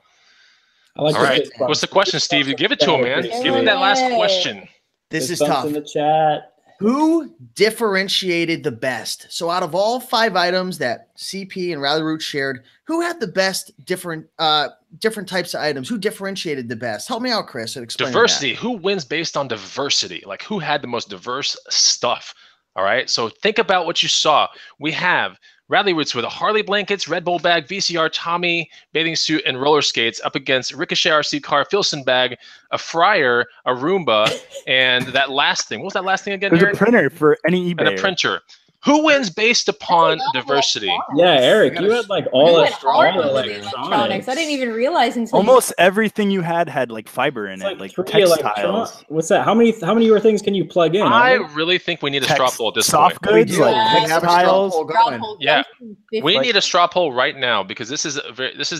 All right. What's the question, Steve? Give it to him, man. Give him that last question. This is tough. In the chat. Who differentiated the best? So out of all 5 items that CP and RalliRoots shared, who had the best different types of items? Who differentiated the best? Help me out, Chris, and explain diversity. Who wins based on diversity? Like, who had the most diverse stuff? All right. So think about what you saw. We have RalliRoots with a Harley blankets, Red Bull bag, VCR, Tommy bathing suit, and roller skates up against Ricochet RC car, Filson bag, a fryer, a Roomba, and that last thing. What was that last thing again? There's a printer for any eBay. And a printer. Who wins based upon diversity? Yeah, Eric, you had like all electronics. I didn't even realize until almost everything you had like fiber in it, like textiles. What's that? How many more things can you plug in? I really think we need a straw poll at this soft point. Goods, like textiles. Yeah, we need a straw poll right now because this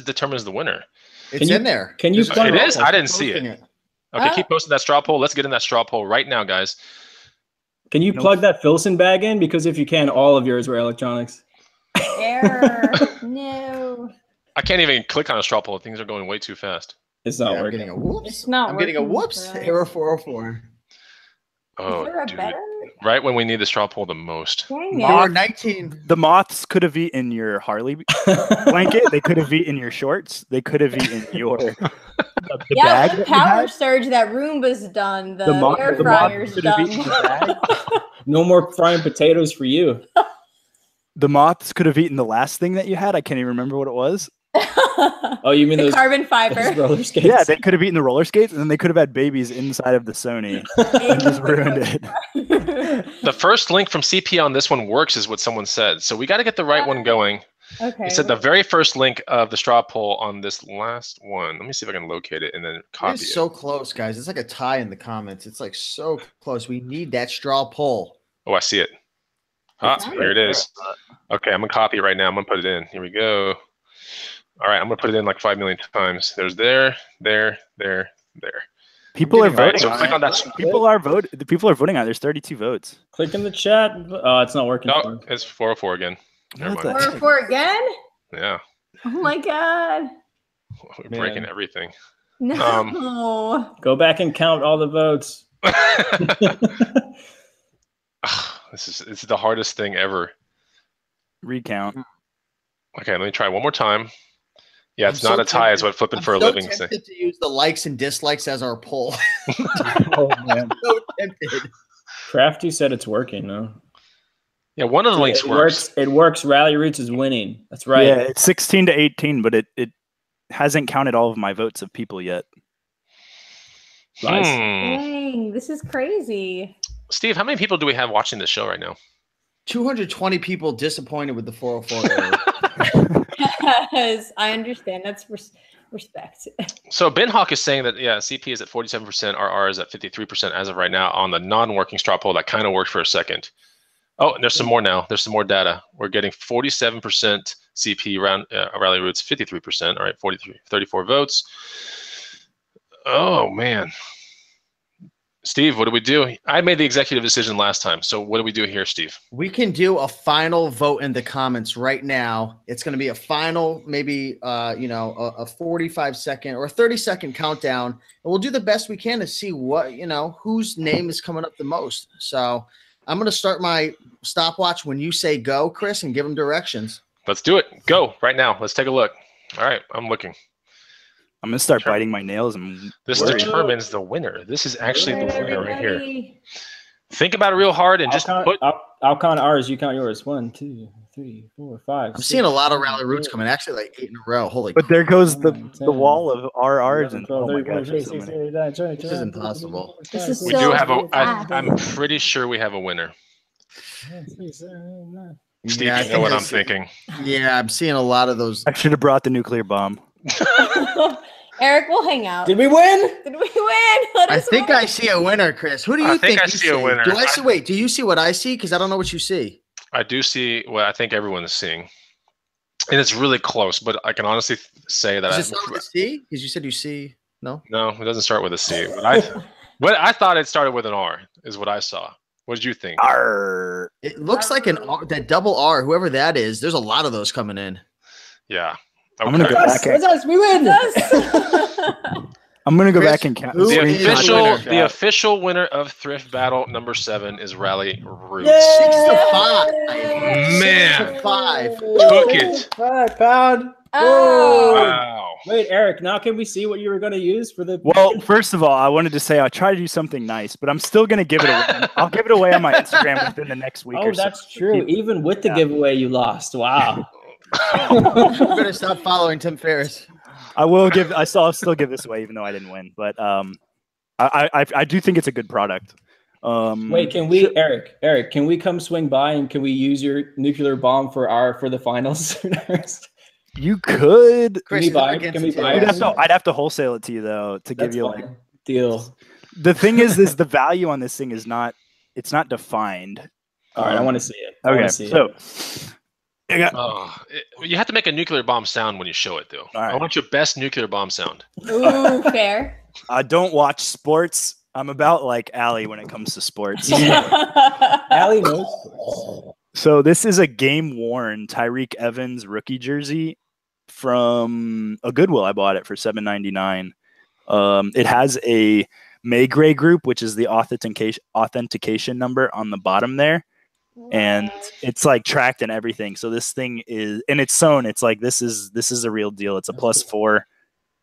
determines the winner. It's in there. Can you? It is. I didn't see it. Okay, keep posting that straw poll. Let's get in that straw poll right now, guys. Can you plug that Filson bag in? Because if you can, all of yours were electronics. Error. No. I can't even click on a straw poll. Things are going way too fast. It's not working. I'm getting a whoops. It's not I'm getting a whoops. Error 404. Oh, dude. Right when we need the straw poll the most. R19. The moths could have eaten your Harley blanket. They could have eaten your shorts. They could have eaten your the bag. The power surge that Roomba's done. The air fryer's done. No more frying potatoes for you. The moths could have eaten the last thing that you had. I can't even remember what it was. Oh, you mean the carbon fiber? Roller skates? Yeah, they could have eaten the roller skates, and then they could have had babies inside of the Sony and just ruined it. The first link from CP on this one works, is what someone said. So we got to get the right one going. Okay. He said the very first link of the straw poll on this last one. Let me see if I can locate it and then copy it. It's so close, guys. It's like a tie in the comments. It's like so close. We need that straw poll. Oh, I see it. Here it is. Okay, I'm gonna copy it right now. I'm gonna put it in. Here we go. All right, I'm gonna put it in like 5 million times. There's there. People are voting. So click on that. People are voting. The people are voting on it. There's 32 votes. Click in the chat. Oh, it's not working. No, it's 404 again. Never mind. 404 again? Yeah. Oh my god. We're breaking everything. No. Go back and count all the votes. This is the hardest thing ever. Recount. Okay, let me try one more time. Yeah, it's not a tie. It's what flipping for a living. I'm so tempted to use the likes and dislikes as our poll. Oh man, so tempted. Crafty said it's working. No. Yeah, one of the links works. It works. RalliRoots is winning. That's right. Yeah, it's 16-18, but it hasn't counted all of my votes of people yet. Nice. Dang, this is crazy. Steve, how many people do we have watching this show right now? 220 people disappointed with the 404. Yes, I understand. That's respect. So Ben Hawk is saying that, yeah, CP is at 47%, RR is at 53% as of right now on the non-working straw poll. That kind of worked for a second. Oh, and there's some more now. There's some more data. We're getting 47% CP around RalliRoots, 53%. All right, 34 votes. Oh, man. Steve, what do we do? I made the executive decision last time. So what do we do here, Steve? We can do a final vote in the comments right now. It's going to be a final, maybe, a 45-second or a 30-second countdown. And we'll do the best we can to see what, whose name is coming up the most. So I'm going to start my stopwatch when you say go, Chris, and give them directions. Let's do it. Go right now. Let's take a look. All right. I'm looking. I'm going to start biting my nails. This determines the winner. This is actually the winner right here. Think about it real hard and I'll count ours. You count yours. 1, 2, 3, 4, 5. I'm seeing a lot of RalliRoots coming. Actually, like 8 in a row. Holy! But there goes the wall of RRs and oh my gosh, this is impossible. This is we do have I'm pretty sure we have a winner. Steve, you know what I'm thinking. Yeah, I'm seeing a lot of those. I should have brought the nuclear bomb. Eric, we'll hang out. Did we win? I think I see a winner, Chris. Who do you think I see a winner? Do I see? Wait, do you see what I see? Because I don't know what you see. I do see what I think everyone is seeing, and it's really close. But I can honestly say that. Does it start with a C? Because you said you see. No, it doesn't start with a C. But I thought it started with an R. Is what I saw. What did you think? R. It looks like an R, that double R. Whoever that is, there's a lot of those coming in. Yeah. Okay. I'm gonna go back. We win. I'm gonna go back and count. The official winner of Thrift Battle number 7 is RalliRoots. 6-5. Man, 5. Took it. 5 pound. Oh. Wow. Wait, Eric. Now can we see what you were gonna use for the? Well, first of all, I wanted to say I'll try to do something nice, but I'm still gonna give it away. I'll give it away on my Instagram within the next week. Oh, that's true. Even with the giveaway, you lost. Wow. I'm gonna stop following Tim Ferriss. I'll still give this away even though I didn't win, but I do think it's a good product. Wait, can we, Eric, can we come swing by and can we use your nuclear bomb for the finals? You could. Chris, can we buy it? I'd have to wholesale it to you though to give you fine. Deal. The thing is the value on this thing is not defined. All right, I want to see it. Okay, you have to make a nuclear bomb sound when you show it, though. Right. I want your best nuclear bomb sound. Ooh, fair. I don't watch sports. I'm about like Allie when it comes to sports. Allie knows sports. So this is a game-worn Tyreek Evans rookie jersey from a Goodwill. I bought it for $7.99. It has a Maygray group, which is the authentication number on the bottom there. And it's like tracked and everything. So this thing is, and it's sewn. It's like this is a real deal. It's a +4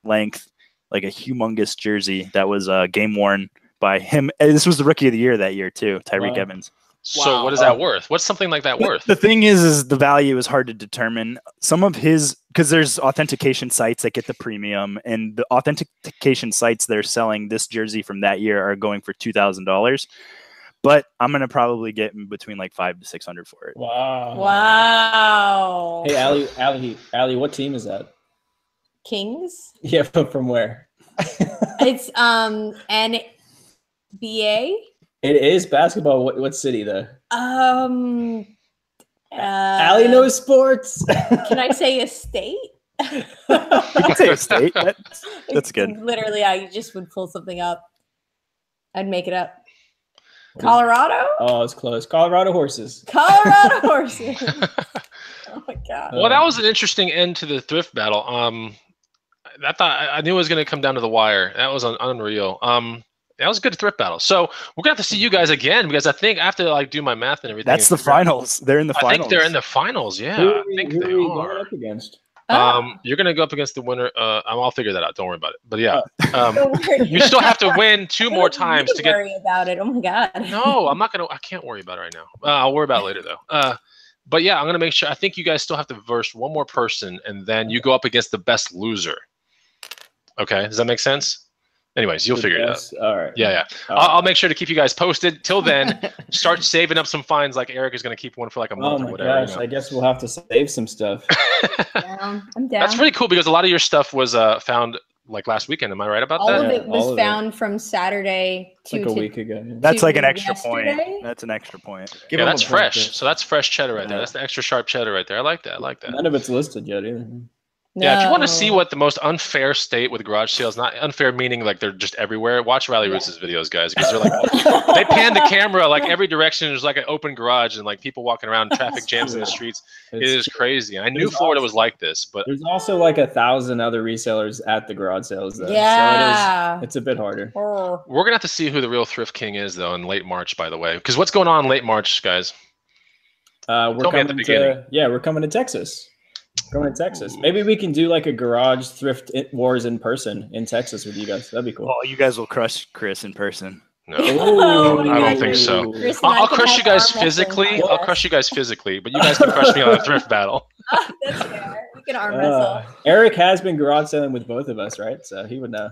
length, like a humongous jersey that was game worn by him. And this was the rookie of the year that year too, Tyreek Evans. So what is that worth? What's something like that worth? The thing is the value is hard to determine. Some of his, because there's authentication sites that get the premium, and the authentication sites that are selling this jersey from that year are going for $2,000. But I'm gonna probably get between like $500 to $600 for it. Wow. Hey, Allie, what team is that? Kings. Yeah, from where? It's NBA. It is basketball. What city though? Allie knows sports. Can I say a state? You can say a state. That's good. Literally, I just would pull something up. I'd make it up. Colorado? Oh, it's close. Colorado horses. Colorado horses. Oh my god. Well, that was an interesting end to the thrift battle. I knew it was going to come down to the wire. That was unreal. That was a good thrift battle. So we're gonna have to see you guys again, because I think I have to like do my math and everything. That's the finals. They're in the finals. I think they're in the finals. Yeah, I think they are. Going up against? You're gonna go up against the winner. I'll figure that out. Don't worry about it. But yeah, you still have to win 2 more times to get. Worry about it. Oh my god. No, I'm not gonna. I can't worry about it right now. I'll worry about it later though. But yeah, I'm gonna make sure. I think you guys still have to verse 1 more person, and then you go up against the best loser. Okay, does that make sense? Anyways, you'll figure it out. All right. Yeah. I'll make sure to keep you guys posted. Till then, start saving up some fines. Like Eric is going to keep one for like a month or whatever. Oh my gosh, I guess we'll have to save some stuff. I'm down. That's pretty cool, because a lot of your stuff was found like last weekend. Am I right about that? All of it was found from Saturday to like a week ago. That's like an extra point. That's an extra point. Yeah, that's fresh. So that's fresh cheddar right there. That's the extra sharp cheddar right there. I like that. None of it's listed yet either. Yeah, if you want to see what the most unfair state with garage sales, not unfair meaning like they're just everywhere, watch RalliRoots' videos, guys, because they're like, they pan the camera like every direction. There's like an open garage and like people walking around, traffic jams in the streets. It is crazy. And I knew Florida was like this, but there's also like 1,000 other resellers at the garage sales though. Yeah. So it's a bit harder. We're going to have to see who the real thrift king is though in late March, by the way, because what's going on in late March, guys? We're coming to Texas. Going to Texas. Maybe we can do like a garage thrift wars in person in Texas with you guys. That'd be cool. Oh, you guys will crush Chris in person. No, I don't think so. I'll crush you guys physically. I'll crush you guys physically, but you guys can crush me on a thrift battle. That's fair. We can arm wrestle. Eric has been garage selling with both of us, right? So he would know.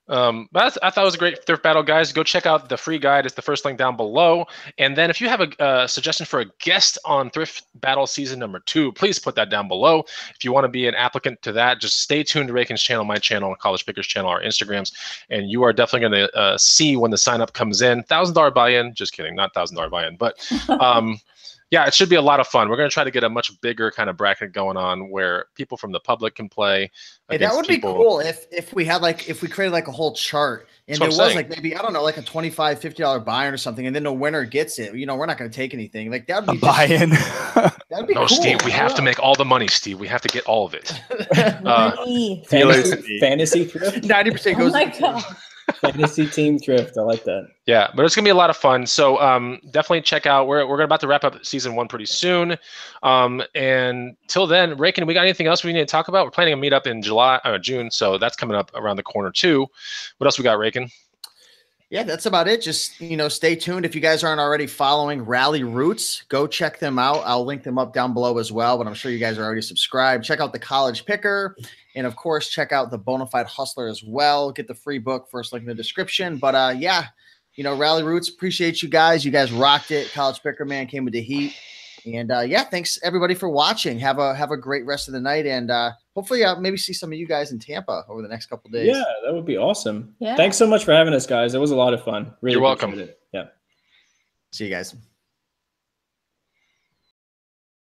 But I thought it was a great thrift battle, guys. Go check out the free guide. It's the first link down below. And then if you have a suggestion for a guest on Thrift Battle Season number 2, please put that down below. If you want to be an applicant to that, just stay tuned to Raken's channel, my channel, College Pickers channel, our Instagrams, and you are definitely going to see when the sign up comes in. $1,000 buy-in. Just kidding, not $1,000 buy-in, but yeah, it should be a lot of fun. We're going to try to get a much bigger kind of bracket going on where people from the public can play. Hey, that would be cool if we had if we created like a whole chart and there was like maybe, I don't know, like a $25, $50 buy-in or something, and then the winner gets it. You know, we're not going to take anything. Like that would be buy-in. That'd be cool. Steve, we have to make all the money, Steve. We have to get all of it. Fantasy thrift. 90% goes. Oh my god. Fantasy team thrift. I like that. Yeah, but it's gonna be a lot of fun. So definitely check out. We're about to wrap up season 1 pretty soon. And till then, Raken, we got anything else we need to talk about? We're planning a meetup in June, so that's coming up around the corner too. What else we got, Raken? Yeah, that's about it. Just, you know, stay tuned. If you guys aren't already following RalliRoots, go check them out. I'll link them up down below as well, but I'm sure you guys are already subscribed. Check out the College Picker. And of course, check out the Bonafide Hustler as well. Get the free book, first link in the description. But yeah, you know, RalliRoots, appreciate you guys. You guys rocked it. College Picker, man, came with the heat. And yeah, thanks everybody for watching. Have a great rest of the night. And hopefully maybe see some of you guys in Tampa over the next couple of days. Yeah, that would be awesome. Yeah. Thanks so much for having us, guys. It was a lot of fun. Really You're welcome. It. Yeah. See you guys.